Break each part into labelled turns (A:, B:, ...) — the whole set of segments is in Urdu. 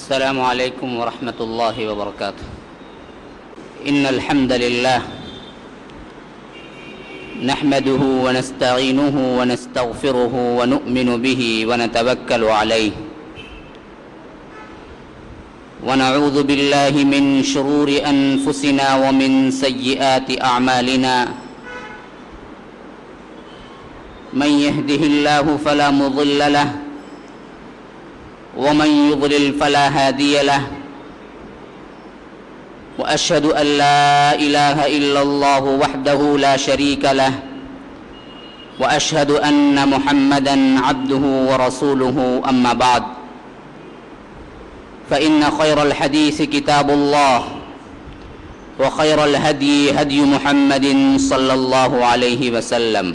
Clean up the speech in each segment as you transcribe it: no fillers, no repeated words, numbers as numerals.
A: السلام عليكم ورحمة الله وبركاته. إن الحمد لله نحمده ونستعينه ونستغفره ونؤمن به ونتوكل عليه ونعوذ بالله من شرور أنفسنا ومن سيئات أعمالنا. من يهده الله فلا مضل له ومن يضلل فلا هادي له. وأشهد أن لا إله إلا الله وحده لا شريك له وأشهد أن محمدا عبده ورسوله. أما بعد فإن خير الحديث كتاب الله وخير الهدي هدي محمد صلى الله عليه وسلم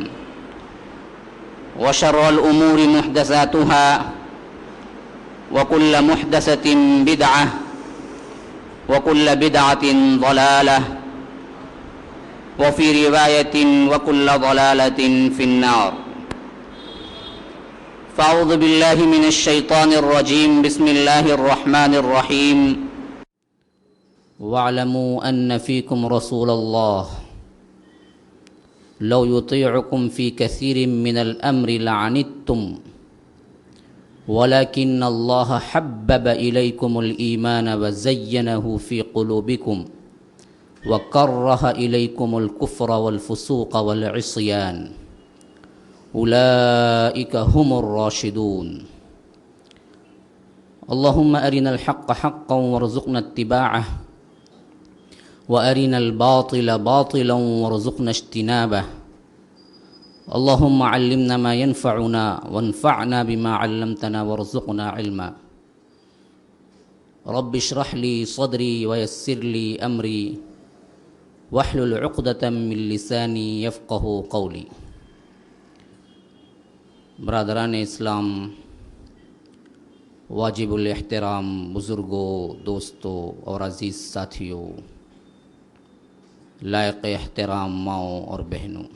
A: وشر الأمور محدثاتها وكل محدثة بدعة وكل بدعة ضلالة وفي رواية وكل ضلالة في النار. فأعوذ بالله من الشيطان الرجيم. بسم الله الرحمن الرحيم. واعلموا أن فيكم رسول الله لو يطيعكم في كثير من الأمر لعنتم ولكن الله حبب إليكم الإيمان وزينه في قلوبكم وكره إليكم الكفر والفسوق والعصيان أولئك هم الراشدون. اللهم أرنا الحق حقا وارزقنا اتباعه وأرنا الباطل باطلا وارزقنا اجتنابه. اللهم علمنا ما ينفعنا وانفعنا بما علمتنا وارزقنا علما. رب اشرح لي صدري ويسر لي أمري واحلل عقدة من لساني يفقه قولي. برادران اسلام، واجب الاحترام بزرگوں، دوستوں اور عزیز ساتھیوں، لائق احترام ماؤں اور بہنوں،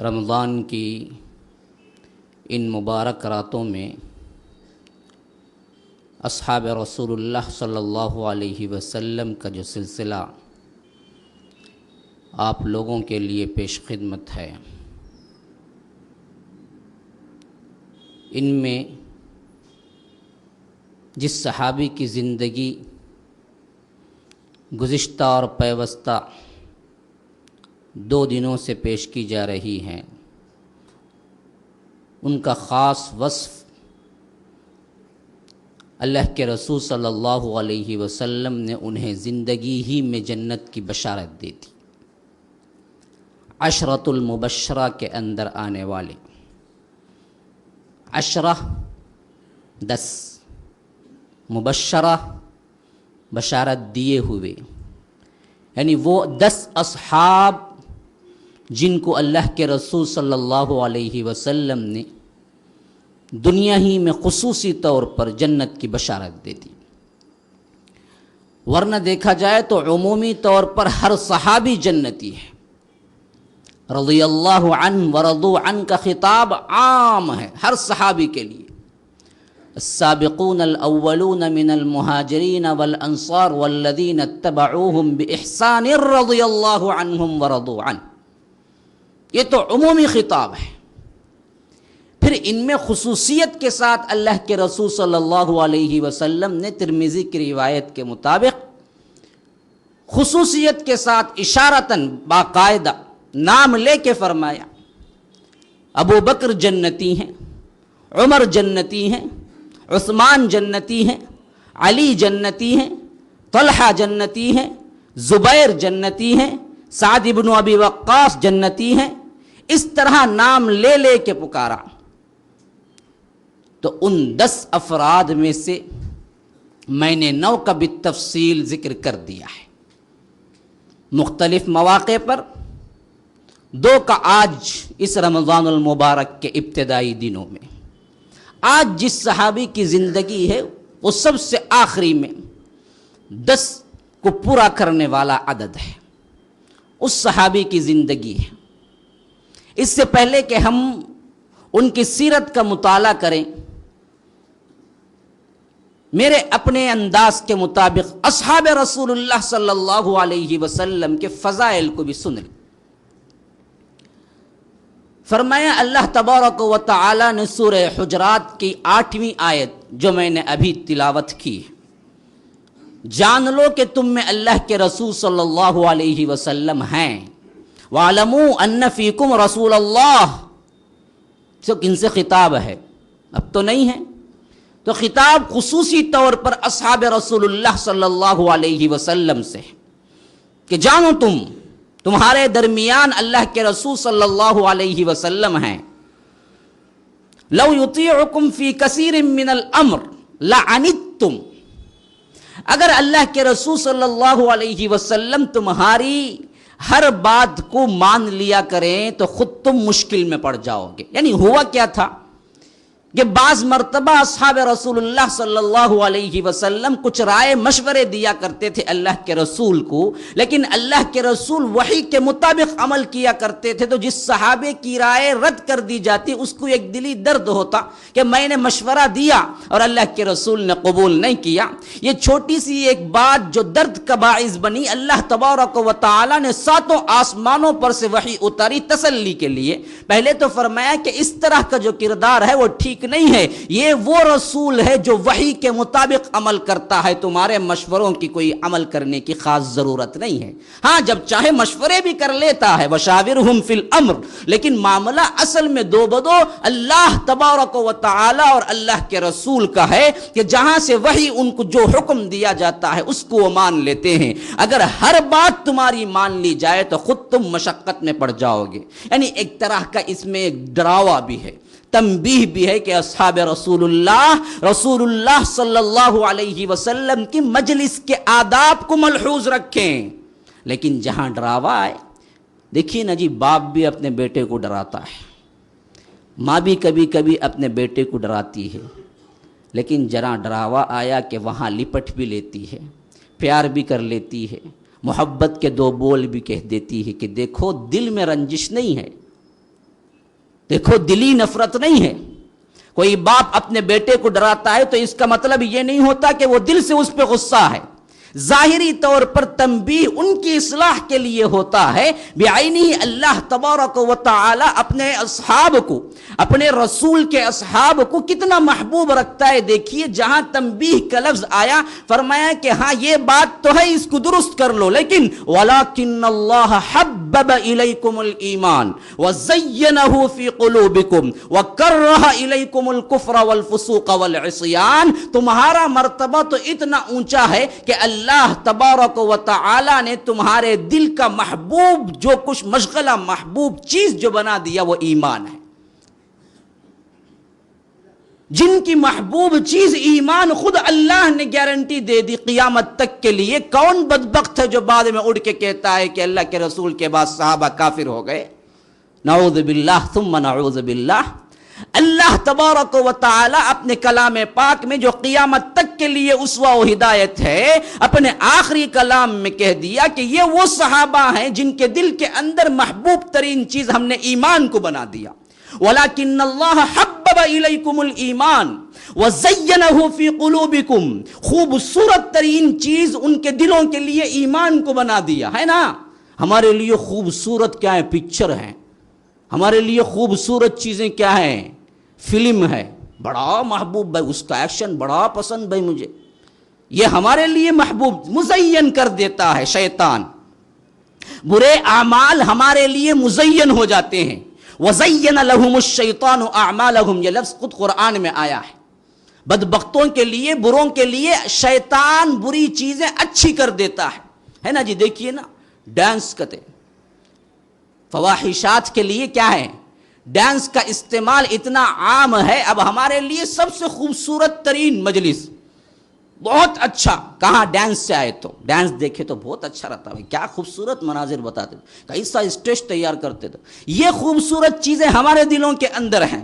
A: رمضان کی ان مبارک راتوں میں اصحاب رسول اللہ صلی اللہ علیہ وسلم کا جو سلسلہ آپ لوگوں کے لیے پیش خدمت ہے، ان میں جس صحابی کی زندگی گزشتہ اور پیوستہ 2 دنوں سے پیش کی جا رہی ہیں، ان کا خاص وصف اللہ کے رسول صلی اللہ علیہ وسلم نے انہیں زندگی ہی میں جنت کی بشارت دی تھی۔ عشرۃ المبشرہ کے اندر آنے والے 10 مبشرہ بشارت دیے ہوئے، یعنی وہ 10 اصحاب جن کو اللہ کے رسول صلی اللہ علیہ وسلم نے دنیا ہی میں خصوصی طور پر جنت کی بشارت دے دی۔ ورنہ دیکھا جائے تو عمومی طور پر ہر صحابی جنتی ہے، رضی اللہ عنہ ورضوا عنہ کا خطاب عام ہے ہر صحابی کے لیے۔ السابقون الاولون من المہاجرین والانصار والذین اتبعوہم باحسان رضی اللہ عنہم ورضوا عنہ، یہ تو عمومی خطاب ہے۔ پھر ان میں خصوصیت کے ساتھ اللہ کے رسول صلی اللہ علیہ وسلم نے ترمذی کی روایت کے مطابق خصوصیت کے ساتھ اشارتاً باقاعدہ نام لے کے فرمایا، ابو بکر جنتی ہیں، عمر جنتی ہیں، عثمان جنتی ہیں، علی جنتی ہیں، طلحہ جنتی ہیں، زبیر جنتی ہیں، سعد بن ابی وقاص جنتی ہیں، اس طرح نام لے لے کے پکارا۔ تو ان 10 افراد میں سے میں نے 9 کا بالتفصیل ذکر کر دیا ہے مختلف مواقع پر، 2 کا آج اس رمضان المبارک کے ابتدائی دنوں میں۔ آج جس صحابی کی زندگی ہے وہ سب سے آخری میں 10 کو پورا کرنے والا عدد ہے، اس صحابی کی زندگی ہے۔ اس سے پہلے کہ ہم ان کی سیرت کا مطالعہ کریں، میرے اپنے انداز کے مطابق اصحاب رسول اللہ صلی اللہ علیہ وسلم کے فضائل کو بھی سن لیں۔ فرمایا اللہ تبارک و تعالی نے سورہ حجرات کی 8ویں آیت جو میں نے ابھی تلاوت کی، جان لو کہ تم میں اللہ کے رسول صلی اللہ علیہ وسلم ہیں، وَاعْلَمُوا أَنَّ فِيكُمْ رَسُولَ اللَّهِ، ان سے خطاب ہے، اب تو نہیں ہے، تو خطاب خصوصی طور پر اصحاب رسول اللہ صلی اللہ علیہ وسلم سے کہ جانو تمہارے درمیان اللہ کے رسول صلی اللہ علیہ وسلم ہیں۔ لو یطیعکم فی کثیر من الامر لعنتم، اگر اللہ کے رسول صلی اللہ علیہ وسلم تمہاری ہر بات کو مان لیا کریں تو خود تم مشکل میں پڑ جاؤ گے۔ یعنی ہوا کیا تھا کہ بعض مرتبہ اصحاب رسول اللہ صلی اللہ علیہ وسلم کچھ رائے مشورے دیا کرتے تھے اللہ کے رسول کو، لیکن اللہ کے رسول وحی کے مطابق عمل کیا کرتے تھے، تو جس صحابے کی رائے رد کر دی جاتی اس کو ایک دلی درد ہوتا کہ میں نے مشورہ دیا اور اللہ کے رسول نے قبول نہیں کیا۔ یہ چھوٹی سی ایک بات جو درد کا باعث بنی، اللہ تبارک و تعالی نے 7 آسمانوں پر سے وحی اتاری تسلی کے لیے۔ پہلے تو فرمایا کہ اس طرح کا جو کردار ہے وہ ٹھیک نہیں ہے، یہ وہ رسول ہے جو وحی کے مطابق عمل کرتا ہے، تمہارے مشوروں کی کوئی عمل کرنے کی خاص ضرورت نہیں ہے۔ ہاں جب چاہے مشورے بھی کر لیتا ہے، وشاورہم فی الامر، لیکن معاملہ اصل میں دو بدو اللہ تبارک و تعالی اور اللہ کے رسول کا ہے کہ جہاں سے وحی ان کو جو حکم دیا جاتا ہے اس کو وہ مان لیتے ہیں۔ اگر ہر بات تمہاری مان لی جائے تو خود تم مشقت میں پڑ جاؤ گے۔ یعنی ایک طرح کا اس میں ایک ڈراوا بھی ہے، تنبیہ بھی ہے کہ اصحاب رسول اللہ صلی اللہ علیہ وسلم کی مجلس کے آداب کو ملحوظ رکھیں۔ لیکن جہاں ڈراوا آئے، دیکھیے نا جی، باپ بھی اپنے بیٹے کو ڈراتا ہے، ماں بھی کبھی کبھی اپنے بیٹے کو ڈراتی ہے، لیکن جہاں ڈراوا آیا کہ وہاں لپٹ بھی لیتی ہے، پیار بھی کر لیتی ہے، محبت کے 2 بول بھی کہہ دیتی ہے کہ دیکھو دل میں رنجش نہیں ہے، دیکھو دلی نفرت نہیں ہے۔ کوئی باپ اپنے بیٹے کو ڈراتا ہے تو اس کا مطلب یہ نہیں ہوتا کہ وہ دل سے اس پہ غصہ ہے، ظاہری طور پر تنبیہ ان کی اصلاح کے لیے ہوتا ہے۔ بعینہ اللہ تبارک و تعالی اپنے اصحاب کو، اپنے رسول کے اصحاب کو کتنا محبوب رکھتا ہے۔ دیکھیے جہاں تنبیہ کا لفظ آیا، فرمایا کہ ہاں یہ بات تو ہے، اس کو درست کر لو، لیکن وَلَكِنَّ اللَّهَ حَبَّبَ إِلَيْكُمُ الْإِيمَانَ وَزَيَّنَهُ فِي قُلُوبِكُمْ وَكَرَّهَ إِلَيْكُمُ الْكُفْرَ وَالْفُسُوقَ وَالْعِصْيَانَ۔ تمہارا مرتبہ تو اتنا اونچا ہے کہ اللہ تبارک و تعالی نے تمہارے دل کا محبوب جو کچھ مشغلہ، محبوب چیز جو بنا دیا وہ ایمان ہے۔ جن کی محبوب چیز ایمان، خود اللہ نے گارنٹی دے دی قیامت تک کے لیے۔ کون بدبخت ہے جو بعد میں اڑ کے کہتا ہے کہ اللہ کے رسول کے بعد صحابہ کافر ہو گئے؟ نعوذ باللہ ثم نعوذ باللہ۔ اللہ تبارک و تعالی اپنے کلام پاک میں جو قیامت تک کے لیے اسوہ و ہدایت ہے، اپنے آخری کلام میں کہہ دیا کہ یہ وہ صحابہ ہیں جن کے دل کے اندر محبوب ترین چیز ہم نے ایمان کو بنا دیا۔ وَلَكِنَّ اللَّهَ حَبَّبَ إِلَيْكُمُ الْإِيمَانَ وَزَيَّنَهُ فِي قُلُوبِكُمْ، خوبصورت ترین چیز ان کے دلوں کے لیے ایمان کو بنا دیا ہے نا۔ ہمارے لیے خوبصورت کیا ہے؟ پکچر ہے۔ ہمارے لیے خوبصورت چیزیں کیا ہیں؟ فلم ہے، بڑا محبوب بھائی، اس کا ایکشن بڑا پسند بھائی مجھے، یہ ہمارے لیے محبوب مزین کر دیتا ہے شیطان۔ برے اعمال ہمارے لیے مزین ہو جاتے ہیں۔ وَزَيَّنَ لَهُمُ الشَّيْطَانُ أَعْمَالَهُمْ، یہ لفظ خود قرآن میں آیا ہے۔ بدبختوں کے لیے، بروں کے لیے شیطان بری چیزیں اچھی کر دیتا ہے نا جی۔ دیکھیے نا، ڈانس کرتے، فواحشات کے لیے کیا ہے؟ ڈانس کا استعمال اتنا عام ہے۔ اب ہمارے لیے سب سے خوبصورت ترین مجلس، بہت اچھا، کہاں ڈانس سے آئے تو ڈانس دیکھے تو بہت اچھا رہتا ہے، کیا خوبصورت مناظر بتاتے تھے، کیسا اسٹیج تیار کرتے تھے۔ یہ خوبصورت چیزیں ہمارے دلوں کے اندر ہیں،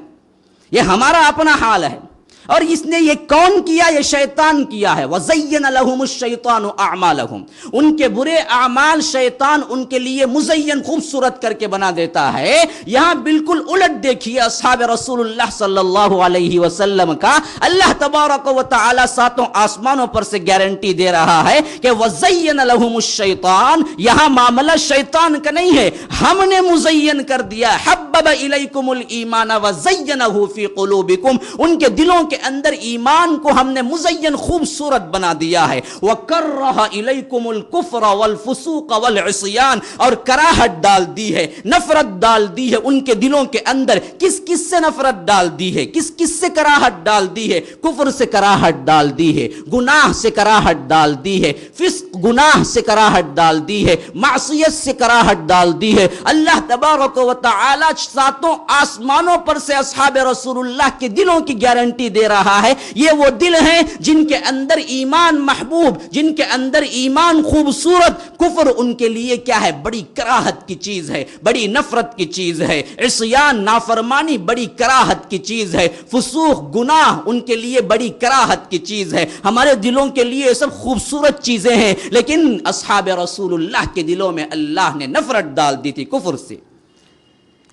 A: یہ ہمارا اپنا حال ہے۔ اور اس نے یہ کون کیا؟ یہ شیطان کیا ہے. وَزَيَّنَ لَهُمُ الشَّيْطَانُ أَعْمَالَهُمْ. ان کے برے اعمال شیطان ان کے لیے مزین خوبصورت کر کے بنا دیتا ہے. یہاں بالکل الٹ دیکھیے اصحاب رسول اللہ صلی اللہ علیہ وسلم کا. اللہ تبارک و تعالی ساتوں آسمانوں پر سے گارنٹی دے رہا ہے کہ وَزَيَّنَ لَهُمُ الشَّيْطَانُ. یہاں معاملہ شیطان کا نہیں ہے، ہم نے مزین کر دیا. حَبَّبَ إِلَيْكُمُ الْإِيمَانَ وَزَيَّنَهُ فِي قُلُوبِكُمْ. ان کے دلوں کے اندر ایمان کو ہم نے مزین خوبصورت بنا دیا ہے. وَكَرَّهَ إِلَيْكُمُ الْكُفْرَ وَالْفُسُوقَ وَالْعِصْيَانَ. اور کراہت ڈال دی ہے، نفرت ڈال دی ہے ان کے دلوں کے اندر. کس کس سے نفرت ڈال دی ہے؟ کس کس سے کراہت ڈال دی ہے؟ کفر سے کراہت ڈال دی ہے، گناہ سے کراہت ڈال دی ہے، فسق گناہ سے کراہت ڈال دی ہے، معصیت سے کراہت ڈال دی ہے. اللہ تبارک و تعالی ساتوں آسمانوں پر سے اصحاب رسول اللہ کے دلوں کی گارنٹی دے رہا ہے. یہ وہ دل ہیں جن کے اندر ایمان محبوب، جن کے اندر ایمان خوبصورت. کفر ان کے لیے کیا ہے؟ بڑی کراہت کی چیز ہے، بڑی نفرت کی چیز ہے. عصیان نافرمانی بڑی کراہت کی چیز ہے. فسوق گناہ ان کے لیے بڑی کراہت کی چیز ہے. ہمارے دلوں کے لیے سب خوبصورت چیزیں ہیں، لیکن اصحاب رسول اللہ کے دلوں میں اللہ نے نفرت ڈال دی تھی کفر سے،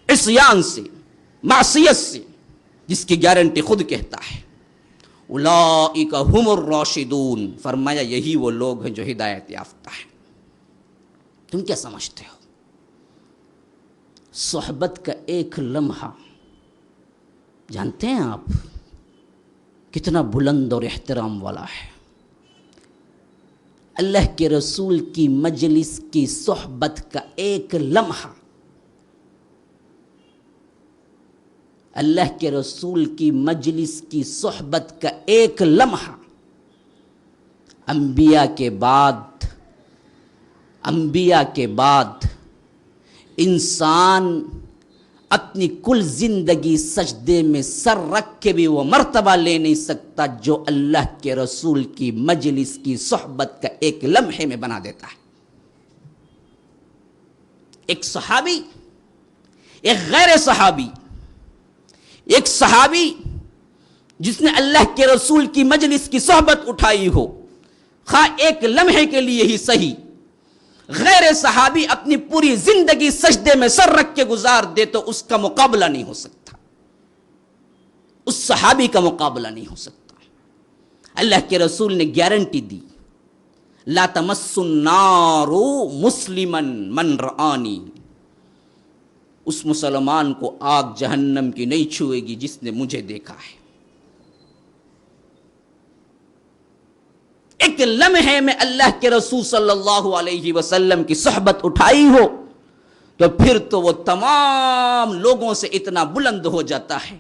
A: عصیان سے، معصیت سے، جس کی گارنٹی خود کہتا ہے اولئک هم الراشدون. فرمایا یہی وہ لوگ ہیں جو ہدایت یافتہ ہیں. تم کیا سمجھتے ہو؟ صحبت کا ایک لمحہ جانتے ہیں آپ کتنا بلند اور احترام والا ہے؟ اللہ کے رسول کی مجلس کی صحبت کا ایک لمحہ، اللہ کے رسول کی مجلس کی صحبت کا ایک لمحہ انبیاء کے بعد انسان اپنی کل زندگی سجدے میں سر رکھ کے بھی وہ مرتبہ لے نہیں سکتا جو اللہ کے رسول کی مجلس کی صحبت کا ایک لمحے میں بنا دیتا ہے. ایک صحابی، ایک غیر صحابی، ایک صحابی جس نے اللہ کے رسول کی مجلس کی صحبت اٹھائی ہو، خواہ ایک لمحے کے لیے ہی صحیح. غیر صحابی اپنی پوری زندگی سجدے میں سر رکھ کے گزار دے تو اس کا مقابلہ نہیں ہو سکتا، اس صحابی کا مقابلہ نہیں ہو سکتا. اللہ کے رسول نے گارنٹی دی لا تمس النار مسلما من رآنی. اس مسلمان کو آگ جہنم کی نہیں چھوئے گی جس نے مجھے دیکھا ہے. ایک لمحے میں اللہ کے رسول صلی اللہ علیہ وسلم کی صحبت اٹھائی ہو تو پھر تو وہ تمام لوگوں سے اتنا بلند ہو جاتا ہے.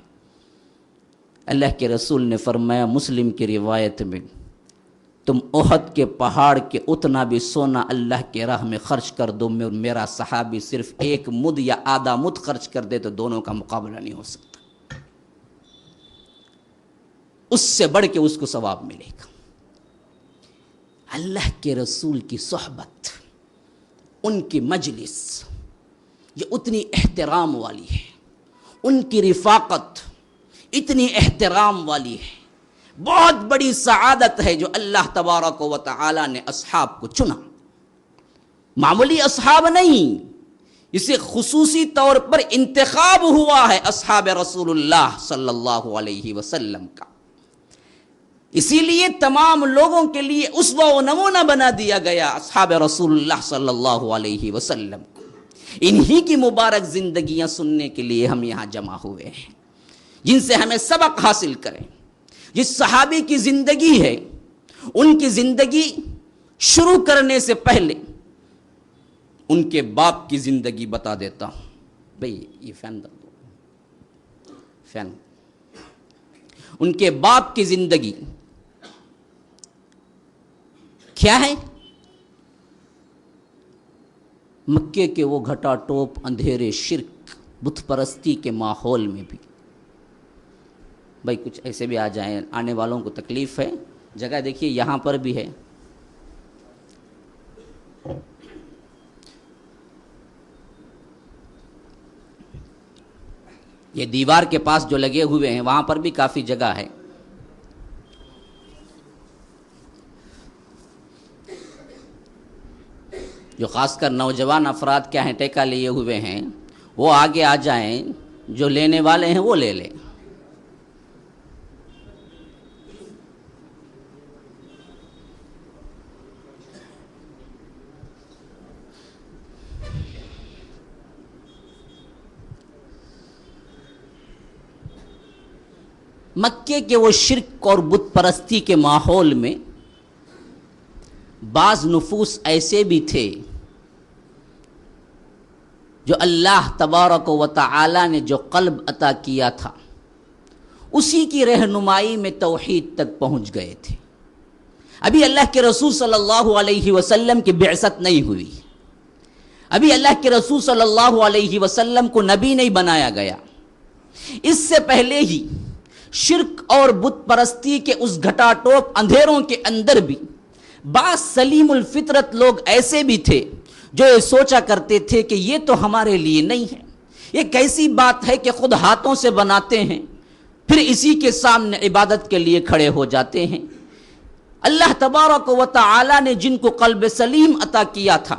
A: اللہ کے رسول نے فرمایا مسلم کی روایت میں، تم احد کے پہاڑ کے اتنا بھی سونا اللہ کے راہ میں خرچ کر دو، میرا صحابی صرف ایک مد یا آدھا مد خرچ کر دے تو دونوں کا مقابلہ نہیں ہو سکتا. اس سے بڑھ کے اس کو ثواب ملے گا. اللہ کے رسول کی صحبت، ان کی مجلس یہ اتنی احترام والی ہے، ان کی رفاقت اتنی احترام والی ہے. بہت بڑی سعادت ہے جو اللہ تبارک و تعالی نے اصحاب کو چنا. معمولی اصحاب نہیں، اسے خصوصی طور پر انتخاب ہوا ہے اصحاب رسول اللہ صلی اللہ علیہ وسلم کا. اسی لیے تمام لوگوں کے لیے اسوہ و نمونہ بنا دیا گیا اصحاب رسول اللہ صلی اللہ علیہ وسلم کو. انہی کی مبارک زندگیاں سننے کے لیے ہم یہاں جمع ہوئے ہیں، جن سے ہمیں سبق حاصل کریں. جس صحابی کی زندگی ہے، ان کی زندگی شروع کرنے سے پہلے ان کے باپ کی زندگی بتا دیتا ہوں. بھئی یہ فین دے دو، فین. ان کے باپ کی زندگی کیا ہے؟ مکے کے وہ گھٹا ٹوپ اندھیرے شرک بت پرستی کے ماحول میں بھی. بھائی کچھ ایسے بھی آ جائیں، آنے والوں کو تکلیف ہے. جگہ دیکھیے یہاں پر بھی ہے. یہ دیوار کے پاس جو لگے ہوئے ہیں وہاں پر بھی کافی جگہ ہے. جو خاص کر نوجوان افراد کیا ہیں ٹیکہ لیے ہوئے ہیں، وہ آگے آ جائیں، جو لینے والے ہیں وہ لے لیں۔ مکے کے وہ شرک اور بت پرستی کے ماحول میں بعض نفوس ایسے بھی تھے جو اللہ تبارک و تعالی نے جو قلب عطا کیا تھا اسی کی رہنمائی میں توحید تک پہنچ گئے تھے۔ ابھی اللہ کے رسول صلی اللہ علیہ وسلم کی بعثت نہیں ہوئی، ابھی اللہ کے رسول صلی اللہ علیہ وسلم کو نبی نہیں بنایا گیا، اس سے پہلے ہی شرک اور بت پرستی کے اس گھٹا ٹوپ اندھیروں کے اندر بھی بعض سلیم الفطرت لوگ ایسے بھی تھے جو یہ سوچا کرتے تھے کہ یہ تو ہمارے لیے نہیں ہے، یہ کیسی بات ہے کہ خود ہاتھوں سے بناتے ہیں پھر اسی کے سامنے عبادت کے لیے کھڑے ہو جاتے ہیں۔ اللہ تبارک و تعالی نے جن کو قلب سلیم عطا کیا تھا،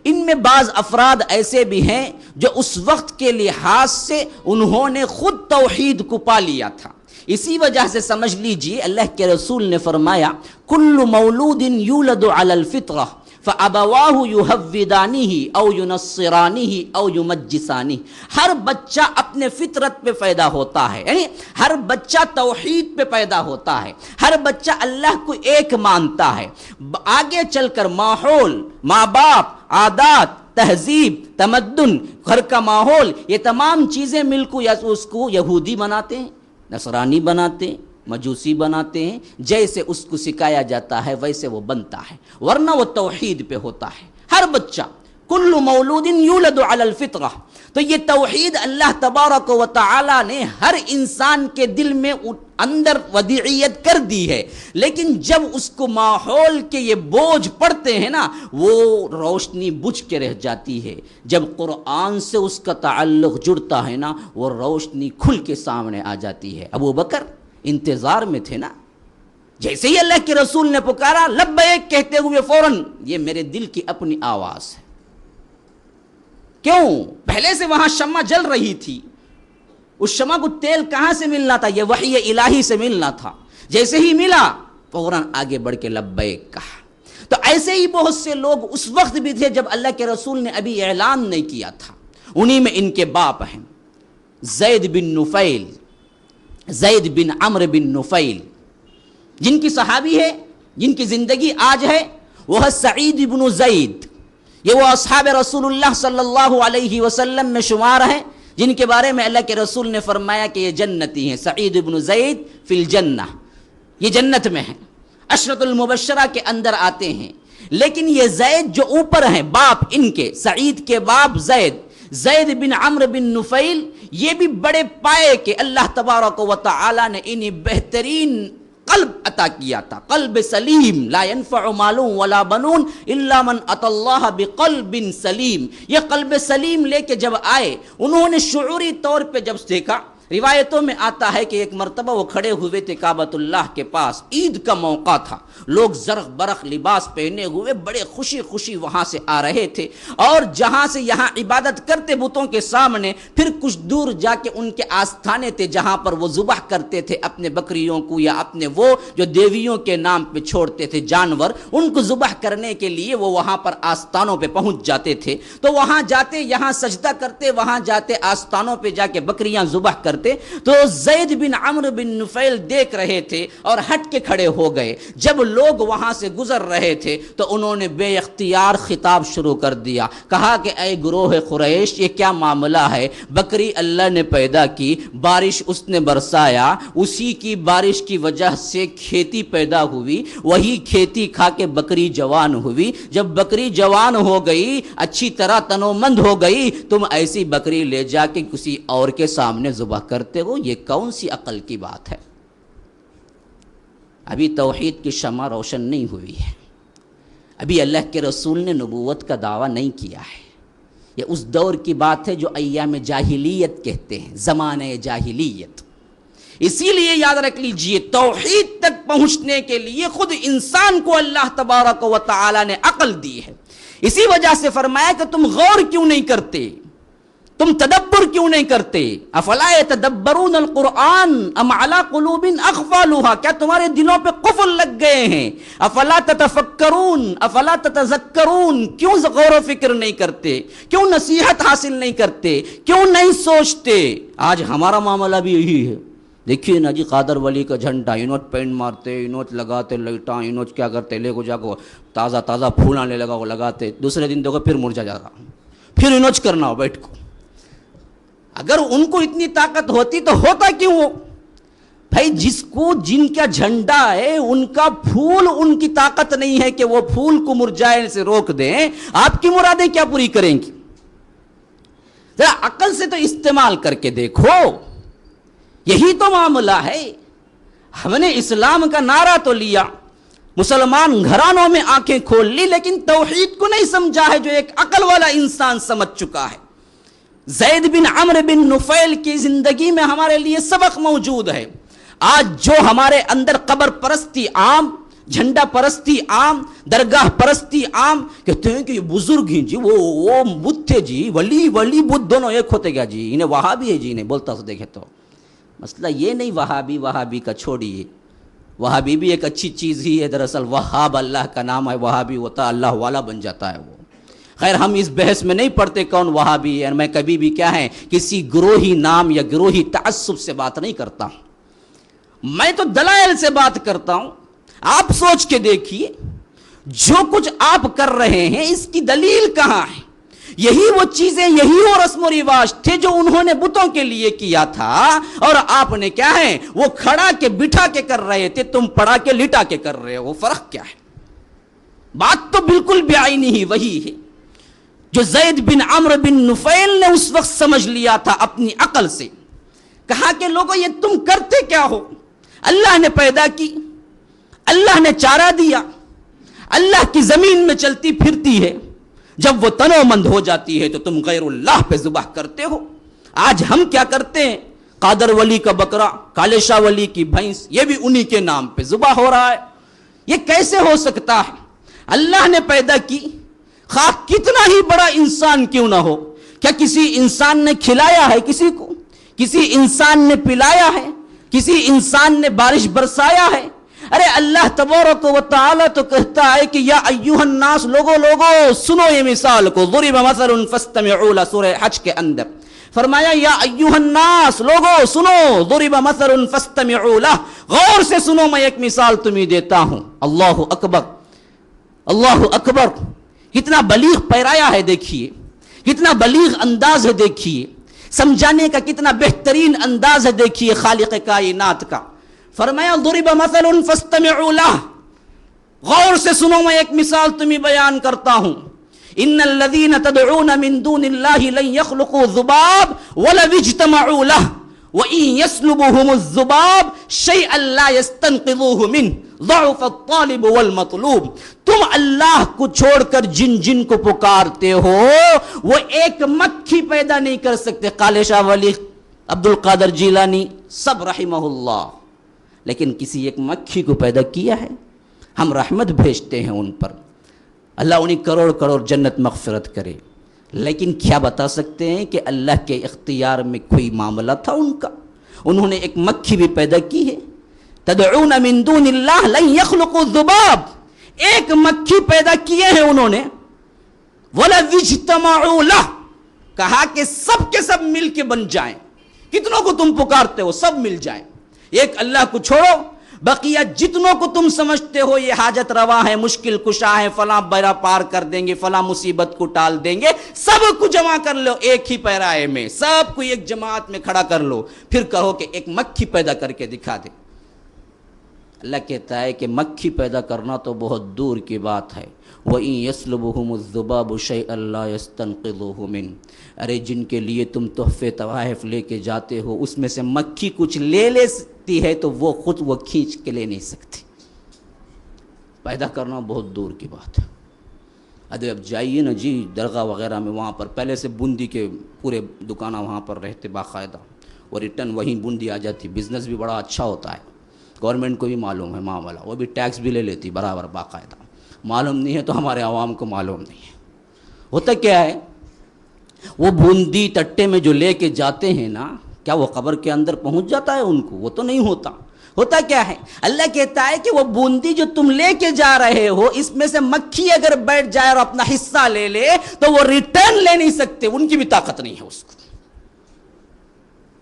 A: ان میں بعض افراد ایسے بھی ہیں جو اس وقت کے لحاظ سے انہوں نے خود توحید کو پا لیا تھا۔ اسی وجہ سے سمجھ لیجئے اللہ کے رسول نے فرمایا کل مولود یولد علی الفطرہ فابواہ یہودانہ او ینصرانہ او یمجسانہ، ہر بچہ اپنے فطرت پہ پیدا ہوتا ہے، یعنی ہر بچہ توحید پہ پیدا ہوتا ہے، ہر بچہ اللہ کو ایک مانتا ہے۔ آگے چل کر ماحول، ماں باپ، عادات، تہذیب، تمدن، گھر کا ماحول، یہ تمام چیزیں مل کر اس کو یہودی بناتے ہیں، نصرانی بناتے ہیں، مجوسی بناتے ہیں، جیسے اس کو سکھایا جاتا ہے ویسے وہ بنتا ہے، ورنہ وہ توحید پہ ہوتا ہے۔ ہر بچہ کل مولود یولد علی الفطرہ، تو یہ توحید اللہ تبارک و تعالی نے ہر انسان کے دل میں اندر ودیعیت کر دی ہے، لیکن جب اس کو ماحول کے یہ بوجھ پڑتے ہیں نا، وہ روشنی بجھ کے رہ جاتی ہے۔ جب قرآن سے اس کا تعلق جڑتا ہے نا، وہ روشنی کھل کے سامنے آ جاتی ہے۔ ابو بکر انتظار میں تھے نا، جیسے ہی اللہ کے رسول نے پکارا لبیک کہتے ہوئے فوراً یہ میرے دل کی اپنی آواز ہے۔ کیوں؟ پہلے سے وہاں شمع جل رہی تھی، اس شمع کو تیل کہاں سے ملنا تھا؟ یہ وحی الہی سے ملنا تھا۔ جیسے ہی ملا فوراً آگے بڑھ کے لبیک کہا۔ تو ایسے ہی بہت سے لوگ اس وقت بھی تھے جب اللہ کے رسول نے ابھی اعلان نہیں کیا تھا، انہی میں ان کے باپ ہیں زید بن نفیل، زید بن عمرو بن نفیل، جن کی صحابی ہے، جن کی زندگی آج ہے، وہ ہے سعید بن زید۔ یہ وہ اصحاب رسول اللہ صلی اللہ علیہ وسلم میں شمار ہیں جن کے بارے میں اللہ کے رسول نے فرمایا کہ یہ جنتی ہیں، سعید بن زید فی الجنہ، یہ جنت میں ہیں، عشرۃ المبشرہ کے اندر آتے ہیں۔ لیکن یہ زید جو اوپر ہیں، باپ ان کے، سعید کے باپ زید بن عمرو بن نفیل، یہ بھی بڑے پائے کہ اللہ تبارک و تعالی نے انہیں بہترین قلب عطا کیا تھا، قلب سلیم، لا ينفع مال ولا بنون الا من اتى اللہ بقلب سلیم۔ یہ قلب سلیم لے کے جب آئے، انہوں نے شعوری طور پہ جب دیکھا، روایتوں میں آتا ہے کہ ایک مرتبہ وہ کھڑے ہوئے تھے کعبۃ اللہ کے پاس، عید کا موقع تھا، لوگ زرق برق لباس پہنے ہوئے بڑے خوشی خوشی وہاں سے آ رہے تھے، اور جہاں سے یہاں عبادت کرتے بتوں کے سامنے، پھر کچھ دور جا کے ان کے آستانے تھے جہاں پر وہ ذبح کرتے تھے اپنے بکریوں کو، یا اپنے وہ جو دیویوں کے نام پہ چھوڑتے تھے جانور، ان کو ذبح کرنے کے لیے وہ وہاں پر آستانوں پہ پہنچ جاتے تھے۔ تو وہاں جاتے، یہاں سجدہ کرتے، وہاں جاتے آستانوں پہ جا کے بکریاں ذبح کرتے۔ تو زید بن عمرو بن نفیل دیکھ رہے تھے اور ہٹ کے کھڑے ہو گئے۔ جب لوگ وہاں سے گزر رہے تھے تو انہوں نے بے اختیار خطاب شروع کر دیا، کہا کہ اے گروہ قریش، یہ کیا معاملہ ہے؟ بکری اللہ نے پیدا کی، بارش اس نے برسایا، اسی کی بارش کی وجہ سے کھیتی پیدا ہوئی، وہی کھیتی کھا کے بکری جوان ہوئی، جب بکری جوان ہو گئی، اچھی طرح تنومند ہو گئی، تم ایسی بکری لے جا کے کسی اور کے سامنے ذبح کرتے ہو، یہ کون سی عقل کی بات ہے؟ ابھی توحید کی شمع روشن نہیں ہوئی ہے، ابھی اللہ کے رسول نے نبوت کا دعویٰ نہیں کیا ہے۔ یہ اس دور کی بات ہے جو ایام جاہلیت کہتے ہیں، زمانہ جاہلیت۔ اسی لیے یاد رکھ لیجئے، توحید تک پہنچنے کے لیے خود انسان کو اللہ تبارک و تعالی نے عقل دی ہے، اسی وجہ سے فرمایا کہ تم غور کیوں نہیں کرتے، تم تدبر کیوں نہیں کرتے؟ افلا یتدبرون القرآن ام علی قلوب اقفالها، کیا تمہارے دلوں پہ قفل لگ گئے ہیں؟ افلا تتفکرون افلا تتذکرون، کیوں غور و فکر نہیں کرتے، کیوں نصیحت حاصل نہیں کرتے، کیوں نہیں سوچتے؟ آج ہمارا معاملہ بھی یہی ہے. دیکھیے نا جی، قادر ولی کا جھنڈا انوٹ پینٹ مارتے، انوٹ لگاتے لائٹاں، انوٹ کیا کرتے، لے کو جا کو تازہ پھول آنے لگا وہ لگاتے، دوسرے دن دیکھو پھر مرجا جا رہا، پھر انوٹ کرنا ہو بیٹھ کو. اگر ان کو اتنی طاقت ہوتی تو ہوتا کیوں وہ؟ بھائی جس کو جن کا جھنڈا ہے ان کا پھول ان کی طاقت نہیں ہے کہ وہ پھول کو مرجھانے سے روک دیں، آپ کی مرادیں کیا پوری کریں گی؟ ذرا عقل سے تو استعمال کر کے دیکھو. یہی تو معاملہ ہے. ہم نے اسلام کا نعرہ تو لیا، مسلمان گھرانوں میں آنکھیں کھول لی، لیکن توحید کو نہیں سمجھا ہے جو ایک عقل والا انسان سمجھ چکا ہے. زید بن عمرو بن نفیل کی زندگی میں ہمارے لیے سبق موجود ہے. آج جو ہمارے اندر قبر پرستی عام، جھنڈا پرستی عام، درگاہ پرستی عام، کہتے ہیں کہ یہ بزرگ ہیں جی، وہ بدھ تھے جی، ولی بدھ دونوں ایک ہوتے گیا جی، انہیں وہابی ہے جی، انہیں بولتا تو دیکھے تو. مسئلہ یہ نہیں وہابی کا چھوڑیے، وہابی بھی ایک اچھی چیز ہی ہے. دراصل وہاب اللہ کا نام ہے، وہابی ہوتا اللہ والا بن جاتا ہے وہ. خیر ہم اس بحث میں نہیں پڑھتے کون وہابی ہے. میں کبھی بھی کیا ہے کسی گروہی نام یا گروہی تعصب سے بات نہیں کرتا ہوں، میں تو دلائل سے بات کرتا ہوں. آپ سوچ کے دیکھیے جو کچھ آپ کر رہے ہیں اس کی دلیل کہاں ہے؟ یہی وہ چیزیں، یہی وہ رسم و رواج تھے جو انہوں نے بتوں کے لیے کیا تھا، اور آپ نے کیا ہے وہ کھڑا کے بٹھا کے کر رہے تھے، تم پڑا کے لٹا کے کر رہے ہو. فرق کیا ہے؟ بات تو بالکل بعینی ہی وہی ہے جو زید بن عمرو بن نفیل نے اس وقت سمجھ لیا تھا اپنی عقل سے. کہا کہ لوگوں یہ تم کرتے کیا ہو؟ اللہ نے پیدا کی، اللہ نے چارہ دیا، اللہ کی زمین میں چلتی پھرتی ہے، جب وہ تنو مند ہو جاتی ہے تو تم غیر اللہ پہ ذبح کرتے ہو. آج ہم کیا کرتے ہیں؟ قادر ولی کا بکرا، کالے شاہ ولی کی بھینس، یہ بھی انہی کے نام پہ ذبح ہو رہا ہے. یہ کیسے ہو سکتا ہے؟ اللہ نے پیدا کی، خواہ کتنا ہی بڑا انسان کیوں نہ ہو. کیا کسی انسان نے کھلایا ہے کسی کو؟ کسی انسان نے پلایا ہے؟ کسی انسان نے بارش برسایا ہے؟ ارے اللہ تبارک و تعالی تو کہتا ہے کہ یا ایھا الناس، لوگو سنو یہ مثال کو. ضرب مثل فاستمعوا له، سورہ حج کے اندر فرمایا یا ایھا الناس، لوگو سنو، ضرب مثل فاستمعوا له، غور سے سنو میں ایک مثال تمہیں دیتا ہوں. اللہ اکبر، اللہ اکبر. کتنا بلیغ پیرایا ہے دیکھیے، کتنا بلیغ انداز ہے دیکھیے، سمجھانے کا کتنا بہترین انداز ہے دیکھیے خالق کائنات کا. فرمایا ضرب مثل فاستمعوا له، غور سے سنو میں ایک مثال تمہیں بیان کرتا ہوں. ان الذين تدعون من دون الله لن يخلقوا ذباب ولو اجتمعوا له وان يسلبهم الذباب شيئا لا يستنقذوه منه ضعف الطالب والمطلوب. تم اللہ کو چھوڑ کر جن کو پکارتے ہو وہ ایک مکھی پیدا نہیں کر سکتے. کالے شاہ ولی، عبد القادر جیلانی، سب رحمہ اللہ، لیکن کسی ایک مکھی کو پیدا کیا ہے. ہم رحمت بھیجتے ہیں ان پر، اللہ انہیں کروڑ جنت مغفرت کرے، لیکن کیا بتا سکتے ہیں کہ اللہ کے اختیار میں کوئی معاملہ تھا ان کا؟ انہوں نے ایک مکھی بھی پیدا کی ہے. تدعون من دون اللہ لن يخلقوا الذباب، ایک مکھی پیدا کیے ہیں انہوں نے. وَلَوِ اجْتَمَعُوا لَهُ، کہا کہ سب کے سب مل کے بن جائیں. کتنوں کو تم پکارتے ہو سب مل جائیں. ایک اللہ کو چھوڑو، بقیہ جتنوں کو تم سمجھتے ہو یہ حاجت روا ہے، مشکل کشا ہے، فلاں بیڑا پار کر دیں گے، فلاں مصیبت کو ٹال دیں گے، سب کو جمع کر لو ایک ہی پیرائے میں، سب کو ایک جماعت میں کھڑا کر لو، پھر کہو کہ ایک مکھی پیدا کر کے دکھا دے. اللہ کہتا ہے کہ مکھی پیدا کرنا تو بہت دور کی بات ہے. وَإِن يَسْلُبُهُمُ الذُّبَابُ شَيْئًا لَا يَسْتَنقِذُوهُ مِنْهُ، ارے جن کے لیے تم تحفے تحائف لے کے جاتے ہو اس میں سے مکھی کچھ لے لیتی ہے تو وہ خود وہ کھینچ کے لے نہیں سکتی. پیدا کرنا بہت دور کی بات ہے. اب جائیے نا جی درگاہ وغیرہ میں، وہاں پر پہلے سے بوندی کے پورے دکانہ وہاں پر رہتے باقاعدہ، اور ریٹرن وہیں بوندی آ جاتی. بزنس بھی بڑا اچھا ہوتا ہے، گورنمنٹ کو بھی معلوم ہے معاملہ، وہ بھی ٹیکس بھی لے لیتی برابر باقاعدہ. معلوم نہیں ہے تو ہمارے عوام کو معلوم نہیں ہے. ہوتا کیا ہے، وہ بوندی تٹے میں جو لے کے جاتے ہیں نا، کیا وہ قبر کے اندر پہنچ جاتا ہے ان کو؟ وہ تو نہیں ہوتا۔ ہوتا کیا ہے، اللہ کہتا ہے کہ وہ بوندی جو تم لے کے جا رہے ہو، اس میں سے مکھی اگر بیٹھ جائے اور اپنا حصہ لے لے تو وہ ریٹرن لے نہیں سکتے، ان کی بھی طاقت نہیں ہے اس کو۔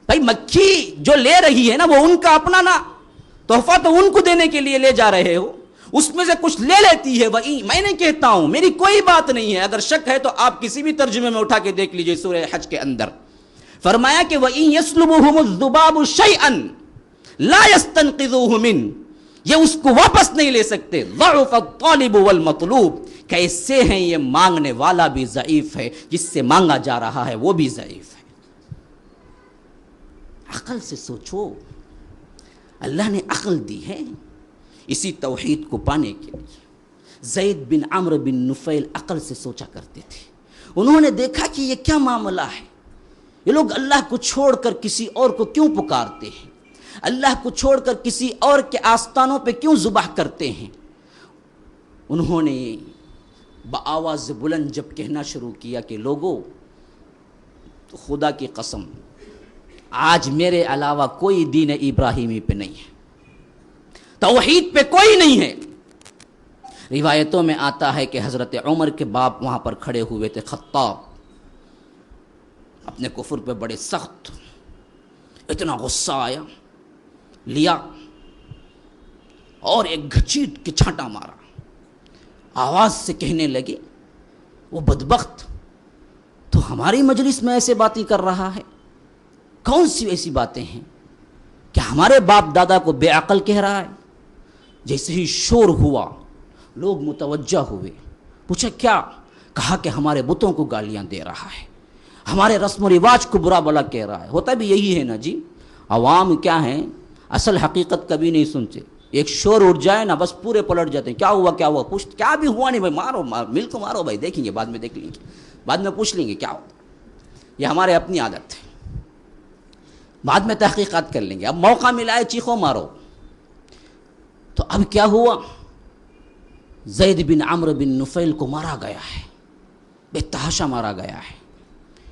A: بھائی مکھی جو لے رہی ہے نا، وہ ان کا اپنا نا تحفہ تو ان کو دینے کے لیے لے جا رہے ہو، اس میں سے کچھ لے لیتی ہے۔ وہی میں نہیں کہتا ہوں، میری کوئی بات نہیں ہے، اگر شک ہے تو آپ کسی بھی ترجمے میں اٹھا کے دیکھ لیجئے سورہ حج کے اندر فرمایا کہ وَإِن يَسْلُبُهُمُ الذُّبَابُ شَيْئًا لَا يَسْتَنْقِذُوهُ مِنْهُ، یہ اس کو واپس نہیں لے سکتے۔ ضَعُفَ الطَّالِبُ وَالْمَطْلُوبُ، کیسے ہیں یہ مانگنے والا بھی ضعیف ہے، جس سے مانگا جا رہا ہے وہ بھی ضعیف ہے۔ عقل سے سوچو، اللہ نے عقل دی ہے اسی توحید کو پانے کے لیے۔ زید بن عمرو بن نفیل عقل سے سوچا کرتے تھے، انہوں نے دیکھا کہ یہ کیا معاملہ ہے، یہ لوگ اللہ کو چھوڑ کر کسی اور کو کیوں پکارتے ہیں، اللہ کو چھوڑ کر کسی اور کے آستانوں پہ کیوں ذبح کرتے ہیں۔ انہوں نے بآواز بلند جب کہنا شروع کیا کہ لوگوں، تو خدا کی قسم آج میرے علاوہ کوئی دین ابراہیمی پہ نہیں ہے، توحید پہ کوئی نہیں ہے۔ روایتوں میں آتا ہے کہ حضرت عمر کے باپ وہاں پر کھڑے ہوئے تھے، خطاب، اپنے کفر پہ بڑے سخت، اتنا غصہ آیا، لیا اور ایک گھچیٹ کے چھانٹا مارا، آواز سے کہنے لگے وہ بدبخت تو ہماری مجلس میں ایسے باتیں کر رہا ہے، کون سی ایسی باتیں ہیں کہ ہمارے باپ دادا کو بے عقل کہہ رہا ہے۔ جیسے ہی شور ہوا لوگ متوجہ ہوئے، پوچھا کیا؟ کہا کہ ہمارے بتوں کو گالیاں دے رہا ہے، ہمارے رسم و رواج کو برا بلا کہہ رہا ہے۔ ہوتا بھی یہی ہے نا جی، عوام کیا ہیں، اصل حقیقت کبھی نہیں سنتے، ایک شور اٹھ جائے نا بس پورے پلٹ جاتے ہیں، کیا ہوا کیا ہوا، پوچھ کیا بھی ہوا نہیں بھائی، مارو مل کو مارو بھائی، دیکھیں گے بعد میں، دیکھ لیں گے بعد میں، پوچھ لیں گے کیا ہو۔ یہ ہمارے اپنی عادت ہے، بعد میں تحقیقات کر لیں گے، اب موقع ملا ہے چیخو مارو۔ تو اب کیا ہوا، زید بن عمرو بن نفیل کو مارا گیا ہے، بے تحاشا مارا گیا ہے۔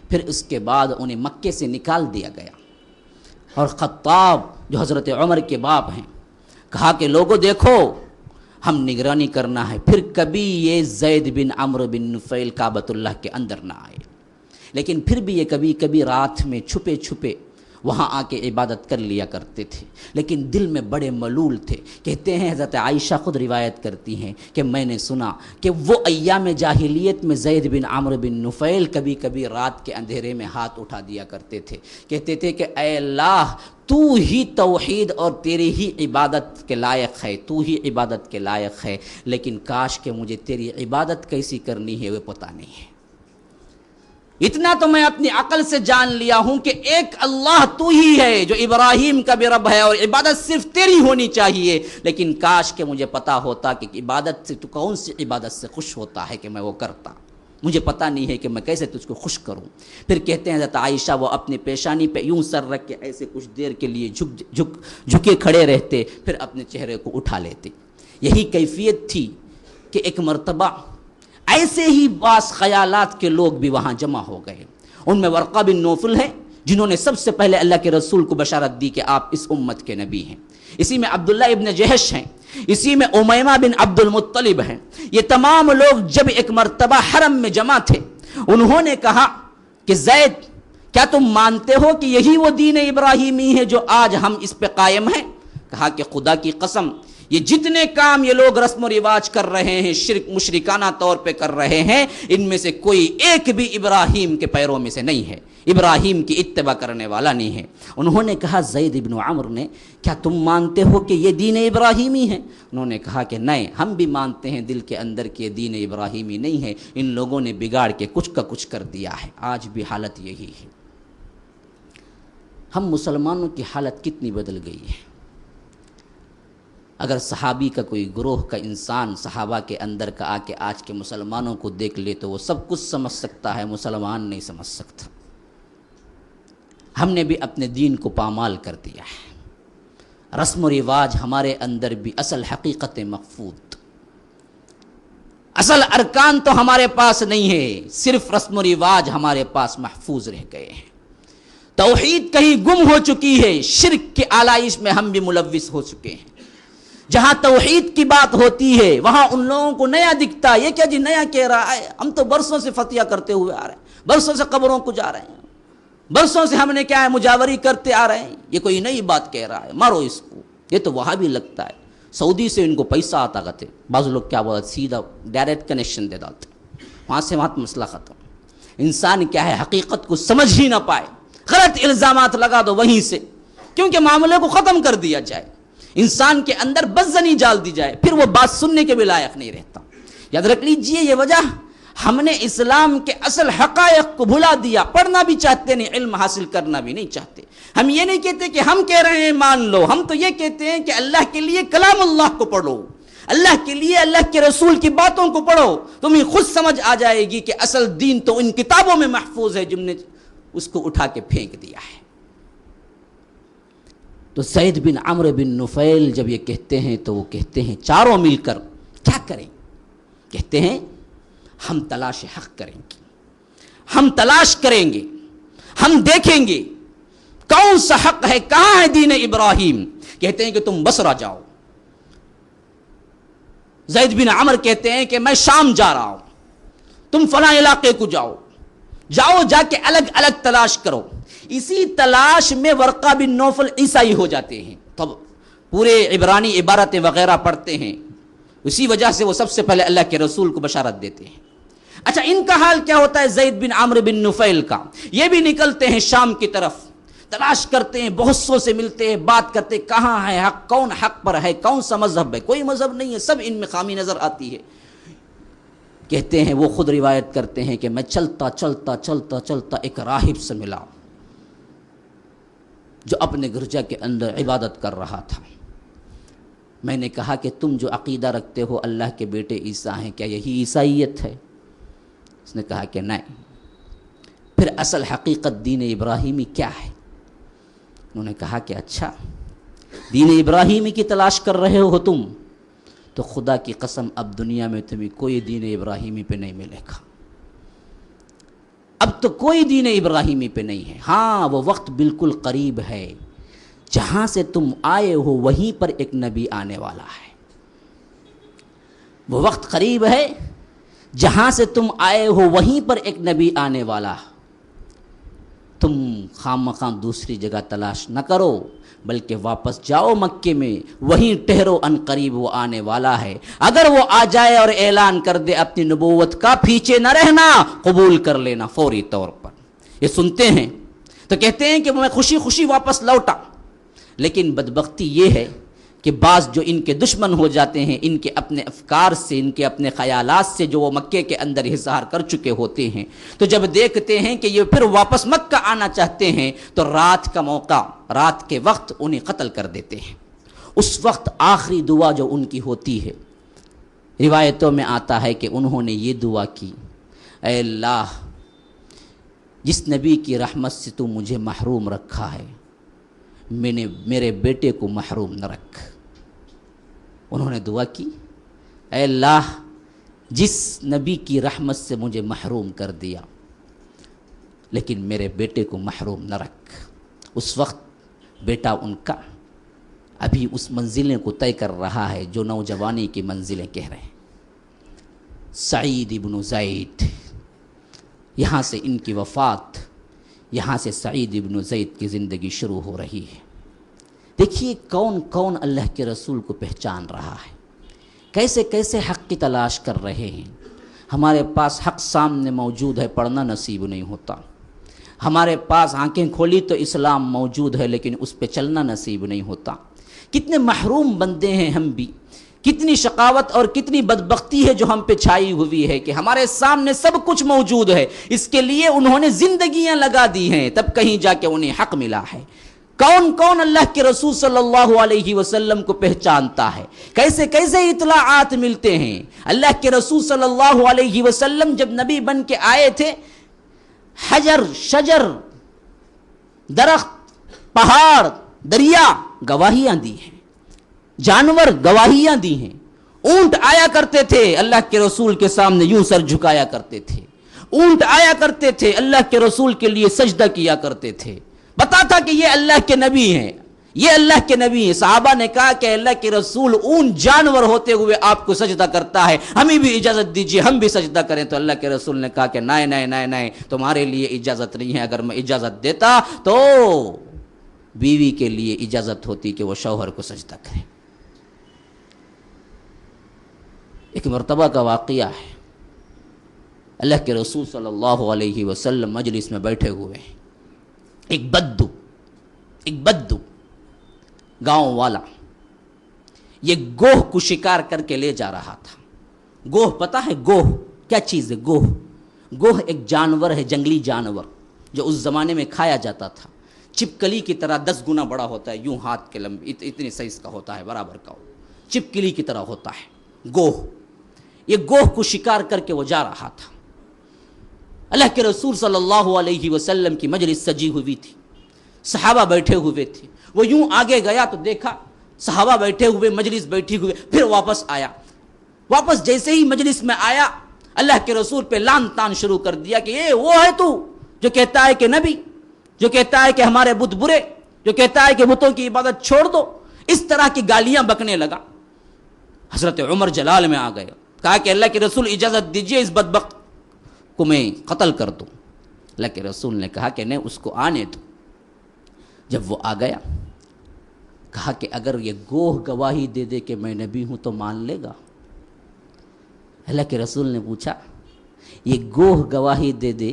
A: پھر اس کے بعد انہیں مکے سے نکال دیا گیا، اور خطاب جو حضرت عمر کے باپ ہیں کہا کہ لوگوں دیکھو ہم نگرانی کرنا ہے، پھر کبھی یہ زید بن عمرو بن نفیل کعبۃ اللہ کے اندر نہ آئے۔ لیکن پھر بھی یہ کبھی کبھی رات میں چھپے چھپے وہاں آ کے عبادت کر لیا کرتے تھے، لیکن دل میں بڑے ملول تھے۔ کہتے ہیں حضرت عائشہ خود روایت کرتی ہیں کہ میں نے سنا کہ وہ ایام جاہلیت میں زید بن عمرو بن نفیل کبھی کبھی رات کے اندھیرے میں ہاتھ اٹھا دیا کرتے تھے، کہتے تھے کہ اے اللہ تو ہی توحید اور تیری ہی عبادت کے لائق ہے، تو ہی عبادت کے لائق ہے، لیکن کاش کہ مجھے تیری عبادت کیسی کرنی ہے وہ پتہ نہیں ہے۔ اتنا تو میں اپنی عقل سے جان لیا ہوں کہ ایک اللہ تو ہی ہے جو ابراہیم کا بھی رب ہے، اور عبادت صرف تیری ہونی چاہیے، لیکن کاش کہ مجھے پتا ہوتا کہ عبادت سے تو کون سی عبادت سے خوش ہوتا ہے کہ میں وہ کرتا، مجھے پتہ نہیں ہے کہ میں کیسے تجھ کو خوش کروں۔ پھر کہتے ہیں حضرت عائشہ وہ اپنی پیشانی پہ یوں سر رکھ کے ایسے کچھ دیر کے لیے جھکے کھڑے رہتے، پھر اپنے چہرے کو اٹھا لیتے۔ یہی کیفیت تھی کہ ایک مرتبہ ایسے ہی بعض خیالات کے لوگ بھی وہاں جمع ہو گئے، ان میں ورقہ بن نوفل ہے جنہوں نے سب سے پہلے اللہ کے رسول کو بشارت دی کہ آپ اس امت کے نبی ہیں، اسی میں عبداللہ ابن جہش ہیں، اسی میں امیمہ بن عبد المطلب ہیں۔ یہ تمام لوگ جب ایک مرتبہ حرم میں جمع تھے، انہوں نے کہا کہ زید کیا تم مانتے ہو کہ یہی وہ دین ابراہیمی ہے جو آج ہم اس پہ قائم ہیں؟ کہا کہ خدا کی قسم یہ جتنے کام یہ لوگ رسم و رواج کر رہے ہیں، شرک مشرکانہ طور پہ کر رہے ہیں، ان میں سے کوئی ایک بھی ابراہیم کے پیروں میں سے نہیں ہے، ابراہیم کی اتباع کرنے والا نہیں ہے۔ انہوں نے کہا زید بن عمرو نے کیا تم مانتے ہو کہ یہ دین ابراہیمی ہے؟ انہوں نے کہا کہ نہیں، ہم بھی مانتے ہیں دل کے اندر کہ یہ دین ابراہیمی نہیں ہے، ان لوگوں نے بگاڑ کے کچھ کا کچھ کر دیا ہے۔ آج بھی حالت یہی ہے۔ ہم مسلمانوں کی حالت کتنی بدل گئی ہے۔ اگر صحابی کا کوئی گروہ کا انسان صحابہ کے اندر کا آ کے آج کے مسلمانوں کو دیکھ لے تو وہ سب کچھ سمجھ سکتا ہے، مسلمان نہیں سمجھ سکتا۔ ہم نے بھی اپنے دین کو پامال کر دیا ہے، رسم و رواج ہمارے اندر بھی اصل حقیقت مخفوت۔ اصل ارکان تو ہمارے پاس نہیں ہے، صرف رسم و رواج ہمارے پاس محفوظ رہ گئے ہیں۔ توحید کہیں گم ہو چکی ہے، شرک کے آلائش میں ہم بھی ملوث ہو چکے ہیں۔ جہاں توحید کی بات ہوتی ہے وہاں ان لوگوں کو نیا دکھتا ہے، یہ کیا جی نیا کہہ رہا ہے، ہم تو برسوں سے فتویٰ کرتے ہوئے آ رہے ہیں، برسوں سے قبروں کو جا رہے ہیں، برسوں سے ہم نے کیا ہے مجاوری کرتے آ رہے ہیں، یہ کوئی نئی بات کہہ رہا ہے، مارو اس کو، یہ تو وہاں بھی لگتا ہے، سعودی سے ان کو پیسہ آتا کرتے، بعض لوگ کیا بولتے سیدھا ڈائریکٹ کنیکشن دے دیتے، وہاں سے وہاں مسئلہ ختم۔ انسان کیا ہے حقیقت کو سمجھ ہی نہ پائے، غلط الزامات لگا دو وہیں سے، کیونکہ معاملے کو ختم کر دیا جائے، انسان کے اندر بدزنی ڈال دی جائے، پھر وہ بات سننے کے بھی لائق نہیں رہتا۔ یاد رکھ لیجئے یہ وجہ، ہم نے اسلام کے اصل حقائق کو بھلا دیا، پڑھنا بھی چاہتے نہیں، علم حاصل کرنا بھی نہیں چاہتے۔ ہم یہ نہیں کہتے کہ ہم کہہ رہے ہیں مان لو، ہم تو یہ کہتے ہیں کہ اللہ کے لیے کلام اللہ کو پڑھو، اللہ کے لیے اللہ کے رسول کی باتوں کو پڑھو، تمہیں خود سمجھ آ جائے گی کہ اصل دین تو ان کتابوں میں محفوظ ہے جن نے اس کو اٹھا کے پھینک دیا ہے۔ تو زید بن عمرو بن نفیل جب یہ کہتے ہیں تو وہ کہتے ہیں چاروں مل کر کیا کریں، کہتے ہیں ہم تلاش حق کریں گے، ہم تلاش کریں گے، ہم دیکھیں گے کون سا حق ہے، کہاں ہے دین ابراہیم۔ کہتے ہیں کہ تم بصرہ جاؤ، زید بن عمرو کہتے ہیں کہ میں شام جا رہا ہوں، تم فلاں علاقے کو جاؤ، جا کے الگ الگ تلاش کرو۔ اسی تلاش میں ورقہ بن نوفل عیسائی ہو جاتے ہیں، تب پورے عبرانی عبارتیں وغیرہ پڑھتے ہیں، اسی وجہ سے وہ سب سے پہلے اللہ کے رسول کو بشارت دیتے ہیں۔ اچھا ان کا حال کیا ہوتا ہے زید بن عمرو بن نفیل کا؟ یہ بھی نکلتے ہیں شام کی طرف، تلاش کرتے ہیں، بہت سو سے ملتے ہیں، بات کرتے ہیں کہاں ہے حق، کون حق پر ہے، کون سا مذہب ہے، کوئی مذہب نہیں ہے، سب ان میں خامی نظر آتی ہے۔ کہتے ہیں وہ خود روایت کرتے ہیں کہ میں چلتا چلتا چلتا چلتا ایک راہب سے ملا جو اپنے گرجا کے اندر عبادت کر رہا تھا۔ میں نے کہا کہ تم جو عقیدہ رکھتے ہو اللہ کے بیٹے عیسیٰ ہیں، کیا یہی عیسائیت ہے؟ اس نے کہا کہ نہیں۔ پھر اصل حقیقت دین ابراہیمی کیا ہے؟ انہوں نے کہا کہ اچھا دین ابراہیمی کی تلاش کر رہے ہو تم، تو خدا کی قسم اب دنیا میں تمہیں کوئی دین ابراہیمی پہ نہیں ملے گا، اب تو کوئی دین ابراہیمی پہ نہیں ہے۔ ہاں وہ وقت بالکل قریب ہے، جہاں سے تم آئے ہو وہیں پر ایک نبی آنے والا ہے۔ وہ وقت قریب ہے، جہاں سے تم آئے ہو وہیں پر ایک نبی آنے والا۔ تم خام مخام دوسری جگہ تلاش نہ کرو، بلکہ واپس جاؤ مکے میں، وہیں ٹھہرو، ان قریب وہ آنے والا ہے۔ اگر وہ آ جائے اور اعلان کر دے اپنی نبوت کا، پیچھے نہ رہنا، قبول کر لینا فوری طور پر۔ یہ سنتے ہیں تو کہتے ہیں کہ میں خوشی خوشی واپس لوٹا، لیکن بدبختی یہ ہے کہ بعض جو ان کے دشمن ہو جاتے ہیں، ان کے اپنے افکار سے، ان کے اپنے خیالات سے جو وہ مکے کے اندر اظہار کر چکے ہوتے ہیں، تو جب دیکھتے ہیں کہ یہ پھر واپس مکہ آنا چاہتے ہیں تو رات کا موقع، رات کے وقت انہیں قتل کر دیتے ہیں۔ اس وقت آخری دعا جو ان کی ہوتی ہے، روایتوں میں آتا ہے کہ انہوں نے یہ دعا کی، اے اللہ جس نبی کی رحمت سے تو مجھے محروم رکھا ہے، میرے بیٹے کو محروم نہ رکھ۔ انہوں نے دعا کی، اے اللہ جس نبی کی رحمت سے مجھے محروم کر دیا، لیکن میرے بیٹے کو محروم نہ رکھ۔ اس وقت بیٹا ان کا ابھی اس منزلیں کو طے کر رہا ہے جو نوجوانی کی منزلیں کہہ رہے ہیں۔ سعید ابن زید، یہاں سے ان کی وفات، یہاں سے سعید ابن زید کی زندگی شروع ہو رہی ہے۔ دیکھیے کون کون اللہ کے رسول کو پہچان رہا ہے، کیسے کیسے حق کی تلاش کر رہے ہیں۔ ہمارے پاس حق سامنے موجود ہے، پڑھنا نصیب نہیں ہوتا۔ ہمارے پاس آنکھیں کھولی تو اسلام موجود ہے، لیکن اس پہ چلنا نصیب نہیں ہوتا۔ کتنے محروم بندے ہیں ہم بھی، کتنی شقاوت اور کتنی بدبختی ہے جو ہم پہ چھائی ہوئی ہے کہ ہمارے سامنے سب کچھ موجود ہے، اس کے لیے انہوں نے زندگیاں لگا دی ہیں، تب کہیں جا کے انہیں حق ملا ہے۔ کون کون اللہ کے رسول صلی اللہ علیہ وسلم کو پہچانتا ہے، کیسے کیسے اطلاعات ملتے ہیں۔ اللہ کے رسول صلی اللہ علیہ وسلم جب نبی بن کے آئے تھے، حجر، شجر، درخت، پہاڑ، دریا گواہیاں دی ہیں، جانور گواہیاں دی ہیں، اونٹ آیا کرتے تھے اللہ کے رسول کے سامنے یوں سر جھکایا کرتے تھے، اونٹ آیا کرتے تھے اللہ کے رسول کے لیے سجدہ کیا کرتے تھے، پتا تھا کہ یہ اللہ کے نبی ہیں، یہ اللہ کے نبی ہیں۔ صحابہ نے کہا کہ اللہ کے رسول اونٹ جانور ہوتے ہوئے آپ کو سجدہ کرتا ہے، ہمیں بھی اجازت دیجیے ہم بھی سجدہ کریں۔ تو اللہ کے رسول نے کہا کہ نہیں، تمہارے لیے اجازت نہیں ہے، اگر میں اجازت دیتا تو بیوی کے لیے اجازت ہوتی کہ وہ شوہر کو سجدہ کرے۔ ایک مرتبہ کا واقعہ ہے، اللہ کے رسول صلی اللہ علیہ وسلم مجلس میں بیٹھے ہوئے ہیں، ایک بدو گاؤں والا یہ گوہ کو شکار کر کے لے جا رہا تھا۔ گوہ پتہ ہے گوہ کیا چیز ہے؟ گوہ ایک جانور ہے، جنگلی جانور جو اس زمانے میں کھایا جاتا تھا، چپکلی کی طرح 10 گنا بڑا ہوتا ہے، یوں ہاتھ کے لمبی اتنی سائز کا ہوتا ہے، برابر کا چپکلی کی طرح ہوتا ہے گوہ۔ یہ گوہ کو شکار کر کے وہ جا رہا تھا۔ اللہ کے رسول صلی اللہ علیہ وسلم کی مجلس سجی ہوئی تھی، صحابہ بیٹھے ہوئے تھے، وہ یوں آگے گیا تو دیکھا صحابہ بیٹھے ہوئے، مجلس بیٹھی ہوئے، پھر واپس آیا۔ واپس جیسے ہی مجلس میں آیا اللہ کے رسول پہ لان تان شروع کر دیا کہ یہ وہ ہے تو جو کہتا ہے کہ نبی، جو کہتا ہے کہ ہمارے بت برے، جو کہتا ہے کہ بتوں کی عبادت چھوڑ دو، اس طرح کی گالیاں بکنے لگا۔ حضرت عمر جلال میں آ گئے، کہا کہ اللہ کے رسول اجازت دیجئے اس بدبخت کو میں قتل کر دوں۔ اللہ کے رسول نے کہا کہ نہیں، اس کو آنے دو۔ جب وہ آ گیا کہا کہ اگر یہ گوہ گواہی دے دے کہ میں نبی ہوں تو مان لے گا؟ اللہ کے رسول نے پوچھا یہ گوہ گواہی دے دے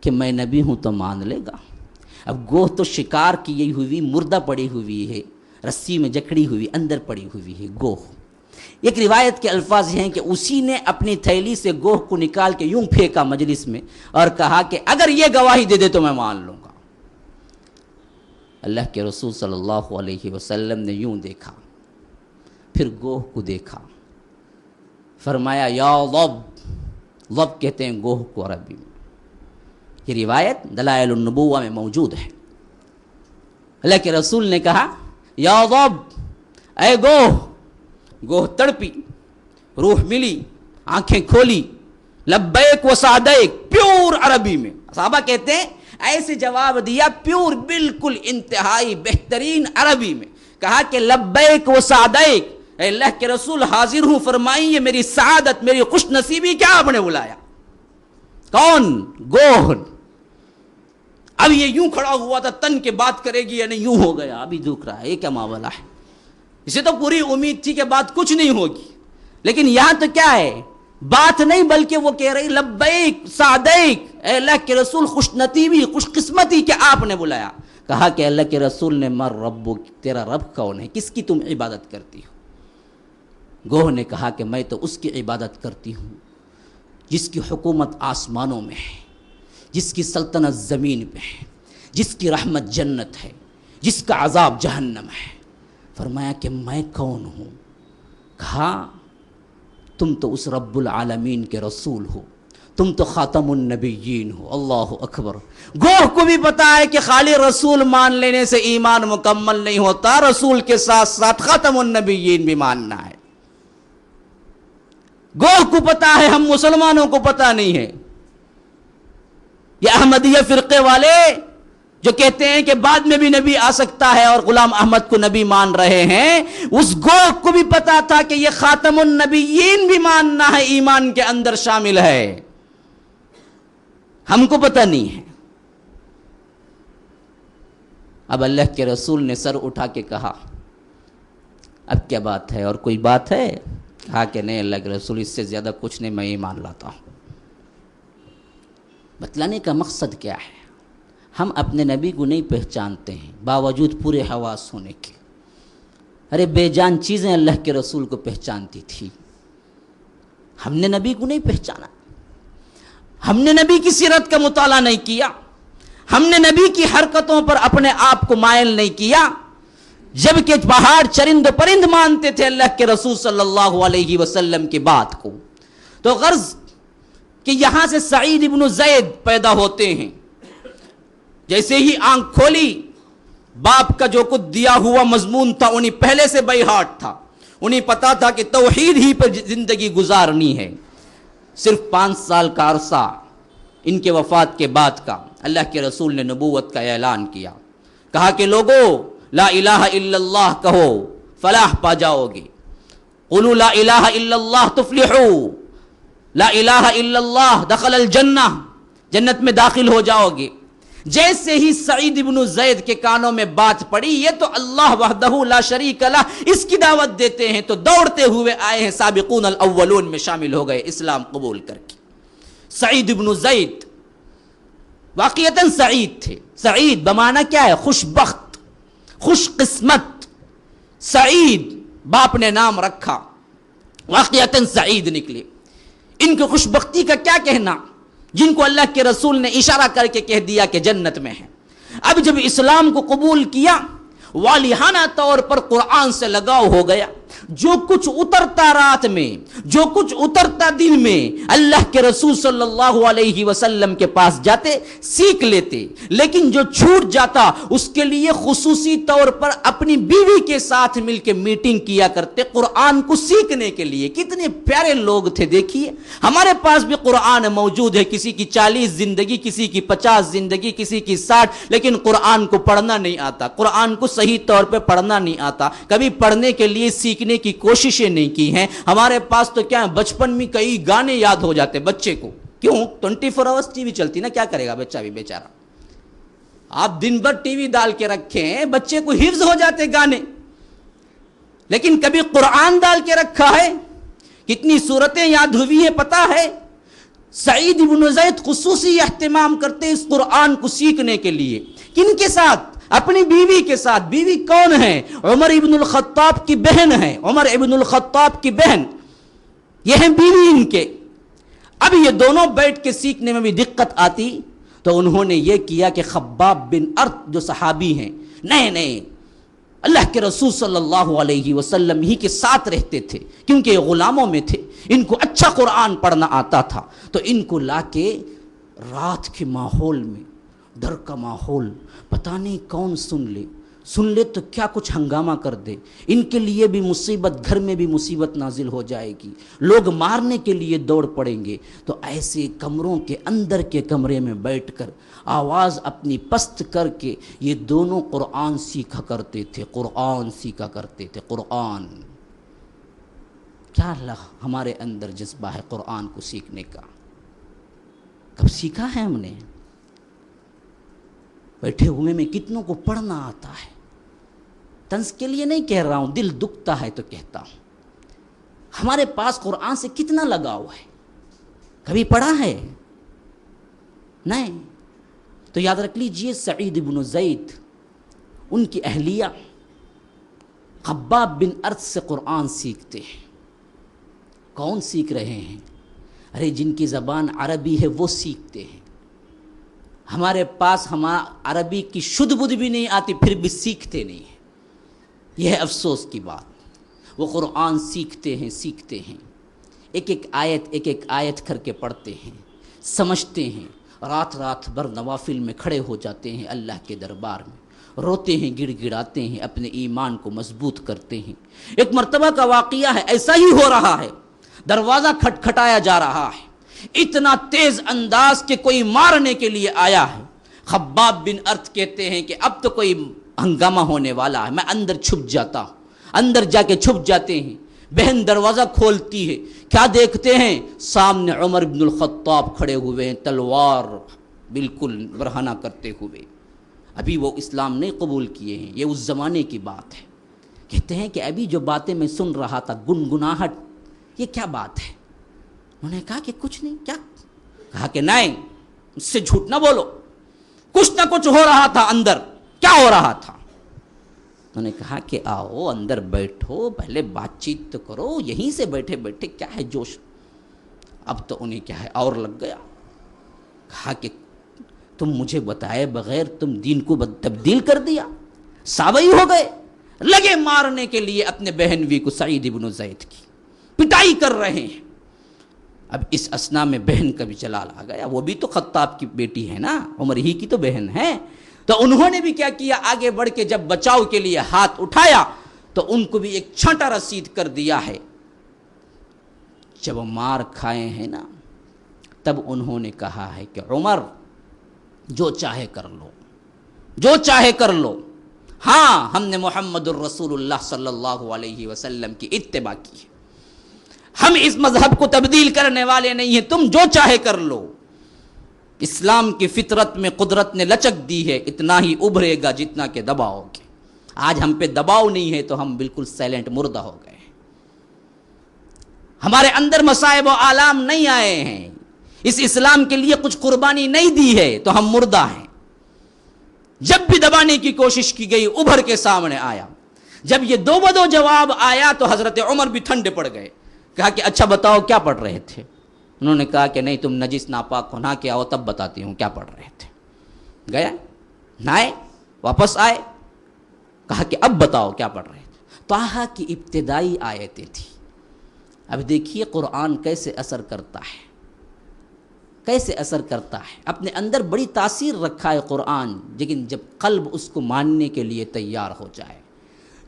A: کہ میں نبی ہوں تو مان لے گا؟ اب گوہ تو شکار کی ہوئی مردہ پڑی ہوئی ہے، رسی میں جکڑی ہوئی اندر پڑی ہوئی ہے گوہ۔ ایک روایت کے الفاظ ہیں کہ اسی نے اپنی تھیلی سے گوہ کو نکال کے یوں پھینکا مجلس میں اور کہا کہ اگر یہ گواہی دے دے تو میں مان لوں گا۔ اللہ کے رسول صلی اللہ علیہ وسلم نے یوں دیکھا، پھر گوہ کو دیکھا، فرمایا یا ضب کہتے ہیں گوہ کو عربی میں۔ یہ روایت دلائل النبوہ میں موجود ہے۔ اللہ کے رسول نے کہا یا ضب، اے گوہ تڑپی، روح ملی، آنکھیں کھولی، لبیک و سعدیک، پیور عربی میں۔ صحابہ کہتے ہیں ایسے جواب دیا پیور، بالکل انتہائی بہترین عربی میں، کہا کہ لبیک و سعدیک، اے اللہ کے رسول حاضر ہوں، فرمائیے میری سعادت، میری خوش نصیبی کیا آپ نے بلایا؟ کون؟ گوہ۔ اب یہ یوں کھڑا ہوا تھا، تن کے بات کرے گی یا نہیں، یوں ہو گیا، ابھی دکھ رہا ہے، یہ کیا معاملہ ہے؟ اسے تو پوری امید تھی کہ بات کچھ نہیں ہوگی، لیکن یہاں تو کیا ہے، بات نہیں بلکہ وہ کہہ رہی لبیک سعدیک، اے اللہ کے رسول خوش نصیبی، خوش قسمتی کہ آپ نے بلایا۔ کہا کہ اللہ کے رسول نے مر ربک، تیرا رب کون ہے، کس کی تم عبادت کرتی ہو؟ گوہ نے کہا کہ میں تو اس کی عبادت کرتی ہوں جس کی حکومت آسمانوں میں ہے، جس کی سلطنت زمین پہ ہے، جس کی رحمت جنت ہے، جس کا عذاب جہنم ہے۔ فرمایا کہ میں کون ہوں؟ کہا تم تو اس رب العالمین کے رسول ہو، تم تو خاتم النبیین ہو۔ اللہ اکبر۔ گوہ کو بھی پتا ہے کہ خالی رسول مان لینے سے ایمان مکمل نہیں ہوتا، رسول کے ساتھ ساتھ خاتم النبیین بھی ماننا ہے۔ گوہ کو پتا ہے، ہم مسلمانوں کو پتا نہیں ہے۔ یہ احمدیہ فرقے والے جو کہتے ہیں کہ بعد میں بھی نبی آ سکتا ہے اور غلام احمد کو نبی مان رہے ہیں، اس گوہ کو بھی پتا تھا کہ یہ خاتم النبیین بھی ماننا ہے، ایمان کے اندر شامل ہے، ہم کو پتہ نہیں ہے۔ اب اللہ کے رسول نے سر اٹھا کے کہا اب کیا بات ہے، اور کوئی بات ہے؟ کہا کہ نہیں اللہ کے رسول، اس سے زیادہ کچھ نہیں، میں ایمان لاتا ہوں۔ بتلانے کا مقصد کیا ہے؟ ہم اپنے نبی کو نہیں پہچانتے ہیں باوجود پورے حواس ہونے کے۔ ارے بے جان چیزیں اللہ کے رسول کو پہچانتی تھی، ہم نے نبی کو نہیں پہچانا، ہم نے نبی کی سیرت کا مطالعہ نہیں کیا، ہم نے نبی کی حرکتوں پر اپنے آپ کو مائل نہیں کیا، جبکہ پہاڑ چرند پرند مانتے تھے اللہ کے رسول صلی اللہ علیہ وسلم کی بات کو۔ تو غرض کہ یہاں سے سعید ابن زید پیدا ہوتے ہیں، جیسے ہی آنکھ کھولی، باپ کا جو کچھ دیا ہوا مضمون تھا انہیں پہلے سے بائی ہارٹ تھا، انہیں پتا تھا کہ توحید ہی پر زندگی گزارنی ہے. صرف 5 سال کا عرصہ ان کے وفات کے بعد کا اللہ کے رسول نے نبوت کا اعلان کیا. کہا کہ لوگو لا الہ الا اللہ کہو فلاح پا جاؤ گے. قولوا لا الہ الا اللہ تفلحوا. لا الہ الا اللہ دخل الجنہ، جنت میں داخل ہو جاؤ گے. جیسے ہی سعید بن زید کے کانوں میں بات پڑی یہ تو اللہ وحدہ لا شریک لہ اس کی دعوت دیتے ہیں، تو دوڑتے ہوئے آئے ہیں، سابقون الاولون میں شامل ہو گئے اسلام قبول کر کے. سعید بن زید واقعتاً سعید تھے. سعید بمعنی کیا ہے؟ خوش بخت، خوش قسمت. سعید باپ نے نام رکھا، واقعتاً سعید نکلے. ان کی خوش بختی کا کیا کہنا، جن کو اللہ کے رسول نے اشارہ کر کے کہہ دیا کہ جنت میں ہیں. اب جب اسلام کو قبول کیا والہانہ طور پر قرآن سے لگاؤ ہو گیا. جو کچھ اترتا رات میں، جو کچھ اترتا دن میں، اللہ کے رسول صلی اللہ علیہ وسلم کے پاس جاتے سیکھ لیتے. لیکن جو چھوٹ جاتا اس کے لیے خصوصی طور پر اپنی بیوی کے ساتھ مل کے میٹنگ کیا کرتے قرآن کو سیکھنے کے لیے. کتنے پیارے لوگ تھے. دیکھیے ہمارے پاس بھی قرآن موجود ہے، کسی کی 40 زندگی، کسی کی 50 زندگی، کسی کی 60، لیکن قرآن کو پڑھنا نہیں آتا، قرآن کو صحیح طور پہ پڑھنا نہیں آتا. کبھی پڑھنے کے لیے سیکھنے کی کوششیں نہیں کی ہیں. ہمارے پاس تو کیا بچپن میں کئی گانے یاد ہو جاتے بچے کو. کیوں؟ 24 آورس ٹی وی چلتی نا، کیا کرے گا بچہ بھی بیچارہ. آپ دن بھر ٹی وی ڈال کے رکھے ہیں، بچے کو حفظ ہو جاتے گانے. لیکن کبھی قرآن ڈال کے رکھا ہے؟ کتنی صورتیں یاد ہوئی ہیں پتا ہے؟ سعید بن زید خصوصی اہتمام کرتے اس قرآن کو سیکھنے کے لیے. کن کے ساتھ؟ اپنی بیوی کے ساتھ. بیوی کون ہے؟ عمر ابن الخطاب کی بہن ہے. عمر ابن الخطاب کی بہن، یہ ہیں بیوی ان کے. اب یہ دونوں بیٹھ کے سیکھنے میں بھی دقت آتی تو انہوں نے یہ کیا کہ خباب بن ارت جو صحابی ہیں، نئے نئے اللہ کے رسول صلی اللہ علیہ وسلم ہی کے ساتھ رہتے تھے، کیونکہ یہ غلاموں میں تھے، ان کو اچھا قرآن پڑھنا آتا تھا، تو ان کو لا کے رات کے ماحول میں، ڈر کا ماحول، پتہ نہیں کون سن لے تو کیا کچھ ہنگامہ کر دے. ان کے لیے بھی مصیبت، گھر میں بھی مصیبت نازل ہو جائے گی، لوگ مارنے کے لیے دوڑ پڑیں گے. تو ایسے کمروں کے اندر کے کمرے میں بیٹھ کر آواز اپنی پست کر کے یہ دونوں قرآن سیکھا کرتے تھے. قرآن کیا اللہ ہمارے اندر جذبہ ہے قرآن کو سیکھنے کا. کب سیکھا ہے ہم نے؟ بیٹھے ہوئے میں کتنوں کو پڑھنا آتا ہے. طنز کے لیے نہیں کہہ رہا ہوں، دل دکھتا ہے تو کہتا ہوں. ہمارے پاس قرآن سے کتنا لگاؤ ہے؟ کبھی پڑھا ہے؟ نہیں. تو یاد رکھ لیجئے سعید بن زید، ان کی اہلیہ خباب بن ارت سے قرآن سیکھتے ہیں. کون سیکھ رہے ہیں؟ ارے جن کی زبان عربی ہے وہ سیکھتے ہیں. ہمارے پاس عربی کی شدھ بدھ بھی نہیں آتی پھر بھی سیکھتے نہیں ہیں. یہ ہے افسوس کی بات. وہ قرآن سیکھتے ہیں، ایک ایک آیت کر کے پڑھتے ہیں، سمجھتے ہیں، رات بھر نوافل میں کھڑے ہو جاتے ہیں اللہ کے دربار میں، روتے ہیں، گڑ گڑاتے ہیں، اپنے ایمان کو مضبوط کرتے ہیں. ایک مرتبہ کا واقعہ ہے، ایسا ہی ہو رہا ہے، دروازہ کھٹکھٹایا جا رہا ہے، اتنا تیز انداز کہ کوئی مارنے کے لیے آیا ہے. خباب بن ارت کہتے ہیں کہ اب تو کوئی ہنگامہ ہونے والا ہے، میں اندر چھپ جاتا ہوں. اندر جا کے چھپ جاتے ہیں. بہن دروازہ کھولتی ہے، کیا دیکھتے ہیں؟ سامنے عمر بن الخطاب کھڑے ہوئے ہیں، تلوار بالکل برہنہ کرتے ہوئے. ابھی وہ اسلام نہیں قبول کیے ہیں، یہ اس زمانے کی بات ہے. کہتے ہیں کہ ابھی جو باتیں میں سن رہا تھا، گنگناہٹ، یہ کیا بات ہے؟ انہوں نے کہا کہ کچھ نہیں. کیا؟ کہا کہ نہیں، اس سے جھوٹ نہ بولو، کچھ نہ کچھ ہو رہا تھا اندر. کیا ہو رہا تھا؟ انہوں نے کہا کہ آؤ اندر بیٹھو، پہلے بات چیت تو کرو، یہیں سے بیٹھے بیٹھے کیا ہے جوش. اب تو انہیں کیا ہے اور لگ گیا. کہا کہ تم مجھے بتائے بغیر تم دین کو تبدیل کر دیا. ساوئی ہو گئے، لگے مارنے کے لیے اپنے بہنوی کو، سعید بن زید کی پٹائی کر رہے ہیں. اب اس اسنا میں بہن کا بھی جلال آ گیا، وہ بھی تو خطاب کی بیٹی ہے نا، عمر ہی کی تو بہن ہے. تو انہوں نے بھی کیا کیا، آگے بڑھ کے جب بچاؤ کے لیے ہاتھ اٹھایا تو ان کو بھی ایک چھانٹا رسید کر دیا ہے. جب مار کھائے ہیں نا تب انہوں نے کہا ہے کہ عمر جو چاہے کر لو، جو چاہے کر لو، ہاں ہم نے محمد الرسول اللہ صلی اللہ علیہ وسلم کی اتباع کی ہے، ہم اس مذہب کو تبدیل کرنے والے نہیں ہیں، تم جو چاہے کر لو. اسلام کی فطرت میں قدرت نے لچک دی ہے، اتنا ہی ابھرے گا جتنا کہ دباؤ گے. آج ہم پہ دباؤ نہیں ہے تو ہم بالکل سائلنٹ مردہ ہو گئے ہیں. ہمارے اندر مصائب و آلام نہیں آئے ہیں، اس اسلام کے لیے کچھ قربانی نہیں دی ہے تو ہم مردہ ہیں. جب بھی دبانے کی کوشش کی گئی ابھر کے سامنے آیا. جب یہ دو بدو جواب آیا تو حضرت عمر بھی ٹھنڈے پڑ گئے. کہا کہ اچھا بتاؤ کیا پڑھ رہے تھے؟ انہوں نے کہا کہ نہیں تم نجس ناپاک ہو، نہ کہ آؤ تب بتاتی ہوں کیا پڑھ رہے تھے. گیا نہائے واپس آئے، کہا کہ اب بتاؤ کیا پڑھ رہے تھے. طٰہٰ کی ابتدائی آیتیں تھیں. اب دیکھیے قرآن کیسے اثر کرتا ہے، کیسے اثر کرتا ہے. اپنے اندر بڑی تاثیر رکھا ہے قرآن، لیکن جب قلب اس کو ماننے کے لیے تیار ہو جائے.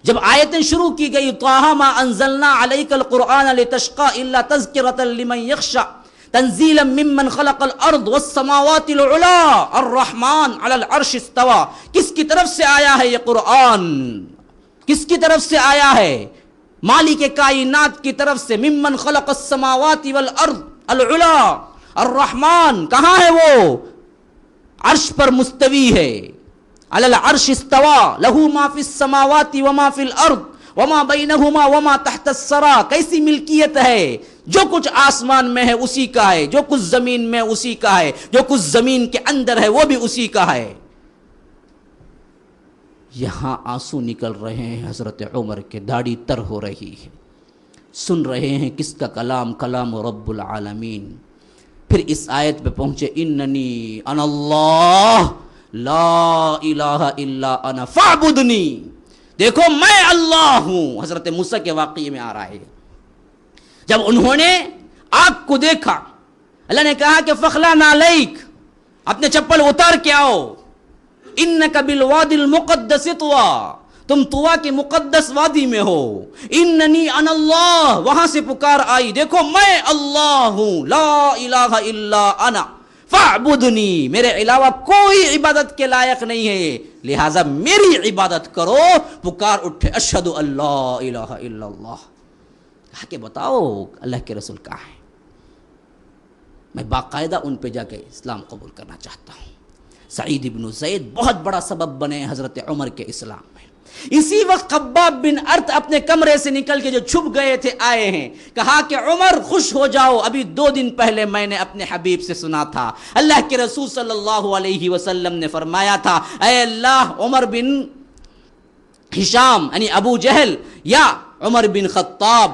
A: جب آیتیں شروع کی گئی طٰہٰ ما انزلنا علیک القرآن لتشقی الا تذکرۃ لمن یخشی تنزیلا ممن خلق الارض والسماوات العلی الرحمن علی العرش استوی. کس کی طرف سے آیا ہے یہ قرآن؟ کس کی طرف سے آیا ہے؟ مالک کائنات کی طرف سے. ممن خلق السماوات والارض العلی الرحمن کہاں ہے وہ؟ عرش پر مستوی ہے. علی العرش استوی لہ ما فی السماوات وما فی الارض وما بینہما وما تحت الثری. کیسی ملکیت ہے؟ جو کچھ آسمان میں ہے اسی کا ہے، جو کچھ زمین میں اسی کا ہے، جو کچھ زمین کے اندر ہے وہ بھی اسی کا ہے. یہاں آنسو نکل رہے ہیں حضرت عمر کے، داڑھی تر ہو رہی ہے. سن رہے ہیں کس کا کلام؟ کلام رب العالمین. پھر اس آیت پہ پہنچے اننی انا اللہ لا الہ الا انا فاعبدنی. دیکھو میں اللہ ہوں. حضرت موسیٰ کے واقعے میں آ رہا ہے. جب انہوں نے آگ کو دیکھا اللہ نے کہا کہ فخلا نعلیک، اپنے چپل اتار کے آؤ. انک بالوادی المقدس طویٰ، تم طویٰ کے مقدس وادی میں ہو. اننی انا اللہ، وہاں سے پکار آئی دیکھو میں اللہ ہوں. لا الہ الا انا فاعبدنی، میرے علاوہ کوئی عبادت کے لائق نہیں ہے لہٰذا میری عبادت کرو. پکار اٹھے اشہد ان لا الہ الا اللہ. کہا کہ بتاؤ اللہ کے رسول کہاں ہے؟ میں باقاعدہ ان پہ جا کے اسلام قبول کرنا چاہتا ہوں. سعید ابن زید بہت بڑا سبب بنے حضرت عمر کے اسلام میں. اسی وقت خباب بن ارت اپنے کمرے سے نکل کے جو چھپ گئے تھے آئے ہیں. کہا کہ عمر خوش ہو جاؤ، ابھی 2 دن پہلے میں نے اپنے حبیب سے سنا تھا، اللہ کے رسول صلی اللہ علیہ وسلم نے فرمایا تھا اے اللہ عمر بن ہشام یعنی ابو جہل یا عمر بن خطاب،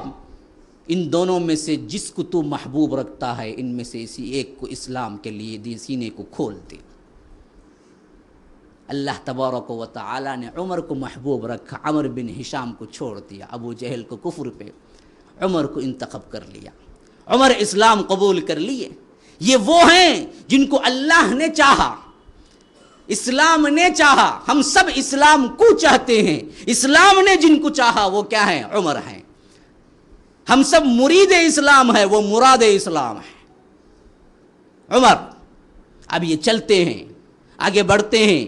A: ان دونوں میں سے جس کو تو محبوب رکھتا ہے ان میں سے اسی ایک کو اسلام کے لیے سینے کو کھول دے. اللہ تبارک و تعالی نے عمر کو محبوب رکھا، عمر بن ہشام کو چھوڑ دیا، ابو جہل کو کفر پہ، عمر کو انتخاب کر لیا. عمر اسلام قبول کر لیے. یہ وہ ہیں جن کو اللہ نے چاہا، اسلام نے چاہا. ہم سب اسلام کو چاہتے ہیں، اسلام نے جن کو چاہا وہ کیا ہیں؟ عمر ہیں. ہم سب مرید اسلام ہے، وہ مراد اسلام ہے عمر. اب یہ چلتے ہیں، آگے بڑھتے ہیں.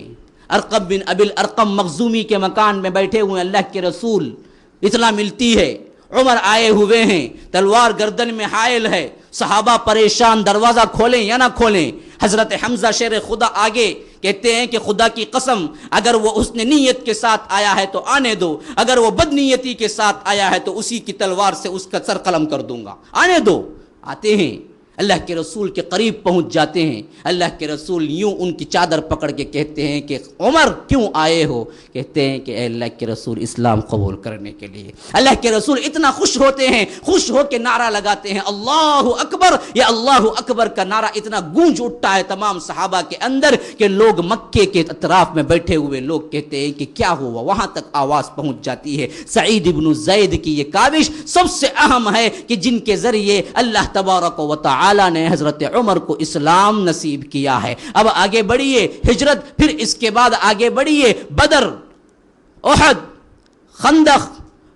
A: ارقم بن ابی الارقم مخزومی کے مکان میں بیٹھے ہوئے اللہ کے رسول، اطلاع ملتی ہے عمر آئے ہوئے ہیں، تلوار گردن میں حائل ہے. صحابہ پریشان، دروازہ کھولیں یا نہ کھولیں. حضرت حمزہ شیر خدا آگے کہتے ہیں کہ خدا کی قسم اگر وہ حسن نیت کے ساتھ آیا ہے تو آنے دو، اگر وہ بد نیتی کے ساتھ آیا ہے تو اسی کی تلوار سے اس کا سر قلم کر دوں گا، آنے دو. آتے ہیں، اللہ کے رسول کے قریب پہنچ جاتے ہیں. اللہ کے رسول یوں ان کی چادر پکڑ کے کہتے ہیں کہ عمر کیوں آئے ہو؟ کہتے ہیں کہ اے اللہ کے رسول اسلام قبول کرنے کے لیے. اللہ کے رسول اتنا خوش ہوتے ہیں، خوش ہو کے نعرہ لگاتے ہیں اللہ اکبر. یہ اللہ اکبر کا نعرہ اتنا گونج اٹھتا ہے تمام صحابہ کے اندر کہ لوگ مکے کے اطراف میں بیٹھے ہوئے لوگ کہتے ہیں کہ کیا ہوا، وہاں تک آواز پہنچ جاتی ہے. سعید ابن زید کی یہ کاوش سب سے اہم ہے کہ جن کے ذریعے اللہ تبارک و تعالی نے حضرت عمر کو اسلام نصیب کیا ہے. اب آگے بڑھیے، ہجرت، پھر اس کے بعد آگے بڑھیے بدر، احد، خندق،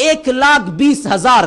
A: 1,20,000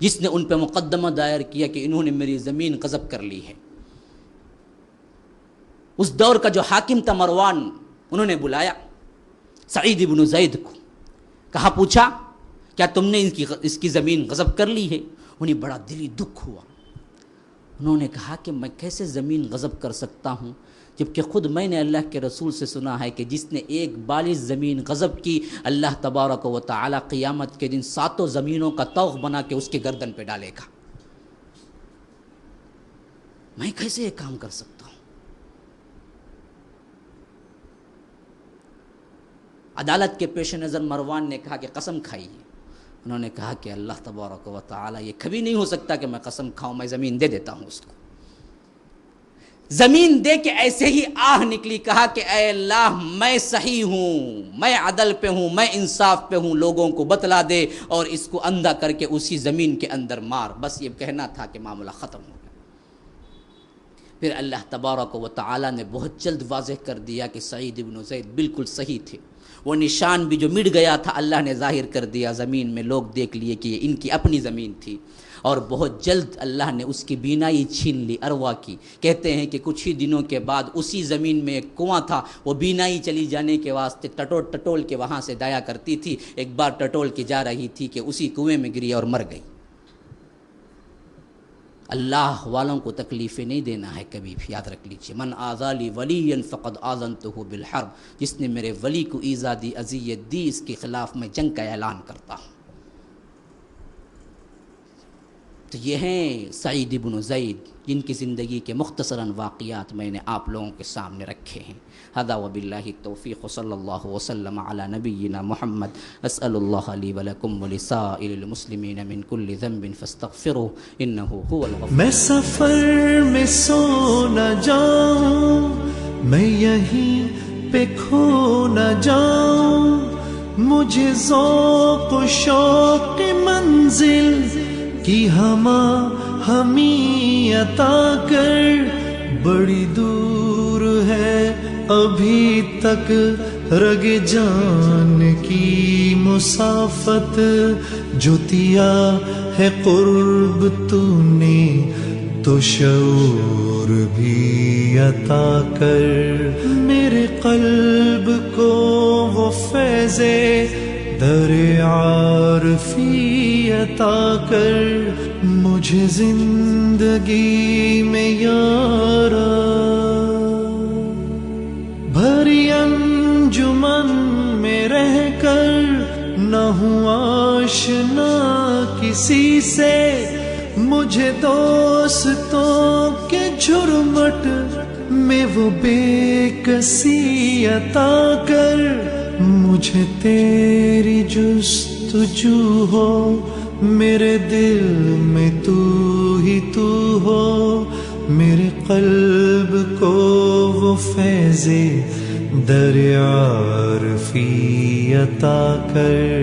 A: جس نے ان پہ مقدمہ دائر کیا کہ انہوں نے میری زمین غصب کر لی ہے۔ اس دور کا جو حاکم تھا مروان، انہوں نے بلایا سعید بن زید کو، کہا پوچھا کیا تم نے اس کی زمین غصب کر لی ہے؟ انہیں بڑا دلی دکھ ہوا۔ انہوں نے کہا کہ میں کیسے زمین غصب کر سکتا ہوں، جبکہ خود میں نے اللہ کے رسول سے سنا ہے کہ جس نے ایک بالش زمین غصب کی، اللہ تبارک و تعالی قیامت کے دن 7 زمینوں کا طوق بنا کے اس کے گردن پہ ڈالے گا۔ میں کیسے یہ کام کر سکتا ہوں؟ عدالت کے پیش نظر مروان نے کہا کہ قسم کھائیے۔ انہوں نے کہا کہ اللہ تبارک و تعالی یہ کبھی نہیں ہو سکتا کہ میں قسم کھاؤں، میں زمین دے دیتا ہوں اس کو۔ زمین دے کے ایسے ہی آہ نکلی، کہا کہ اے اللہ میں صحیح ہوں، میں عدل پہ ہوں، میں انصاف پہ ہوں، لوگوں کو بتلا دے اور اس کو اندھا کر کے اسی زمین کے اندر مار۔ بس یہ کہنا تھا کہ معاملہ ختم ہو گیا۔ پھر اللہ تبارک و تعالی نے بہت جلد واضح کر دیا کہ سعید بن زید بالکل صحیح تھے۔ وہ نشان بھی جو مٹ گیا تھا اللہ نے ظاہر کر دیا، زمین میں لوگ دیکھ لیے کہ یہ ان کی اپنی زمین تھی، اور بہت جلد اللہ نے اس کی بینائی چھین لی اروا کی۔ کہتے ہیں کہ کچھ ہی دنوں کے بعد اسی زمین میں ایک کنواں تھا، وہ بینائی چلی جانے کے واسطے ٹٹول کے وہاں سے دایا کرتی تھی، ایک بار ٹٹول کے جا رہی تھی کہ اسی کنویں میں گری اور مر گئی۔ اللہ والوں کو تکلیفیں نہیں دینا ہے کبھی بھی، یاد رکھ لیجیے۔ من آذا لی ولیا فقد آذنتہ بالحرب، جس نے میرے ولی کو ایذا دی، اذیت دی، اس کے خلاف میں جنگ کا اعلان کرتا ہوں۔ تو یہ ہیں سعید بن زید، جن کی زندگی کے مختصراً واقعات میں نے آپ لوگوں کے سامنے رکھے ہیں۔ ھذا وباللہ التوفیق، صلی اللہ وسلم علی نبینا محمد۔ اسأل اللہ لی ولکم ولسائر المسلمین من کل ذنب فاستغفروہ انہ هو الغفور۔
B: میں سفر میں سو نہ جاؤں، میں یہیں پہ کھو نہ جاؤں، مجھے ذوق و شوق منزل کی ہمیں عطا کر۔ بڑی دور ہے ابھی تک رگ جان کی مسافت، جو دیا ہے قرب تو نے تو شعور بھی عطا کر۔ میرے قلب کو وہ فیض در عارفی عطا کر، مجھے زندگی میں یا رب بھری انجمن میں رہ کر نہ ہوں آشنا کسی سے، مجھے دوستوں کے جھرمٹ میں وہ بے کسی عطا کر۔ مجھے تیری جستجو ہو، میرے دل میں تو ہی تو ہو، میرے قلب کو وہ فیض در عارفی عطا کر۔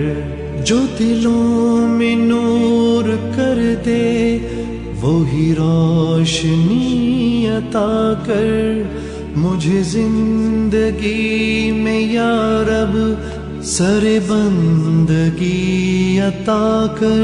B: جو دلوں میں نور کر دے وہی روشنی عطا کر، مجھے زندگی میں یا رب سر بندگی عطا کر۔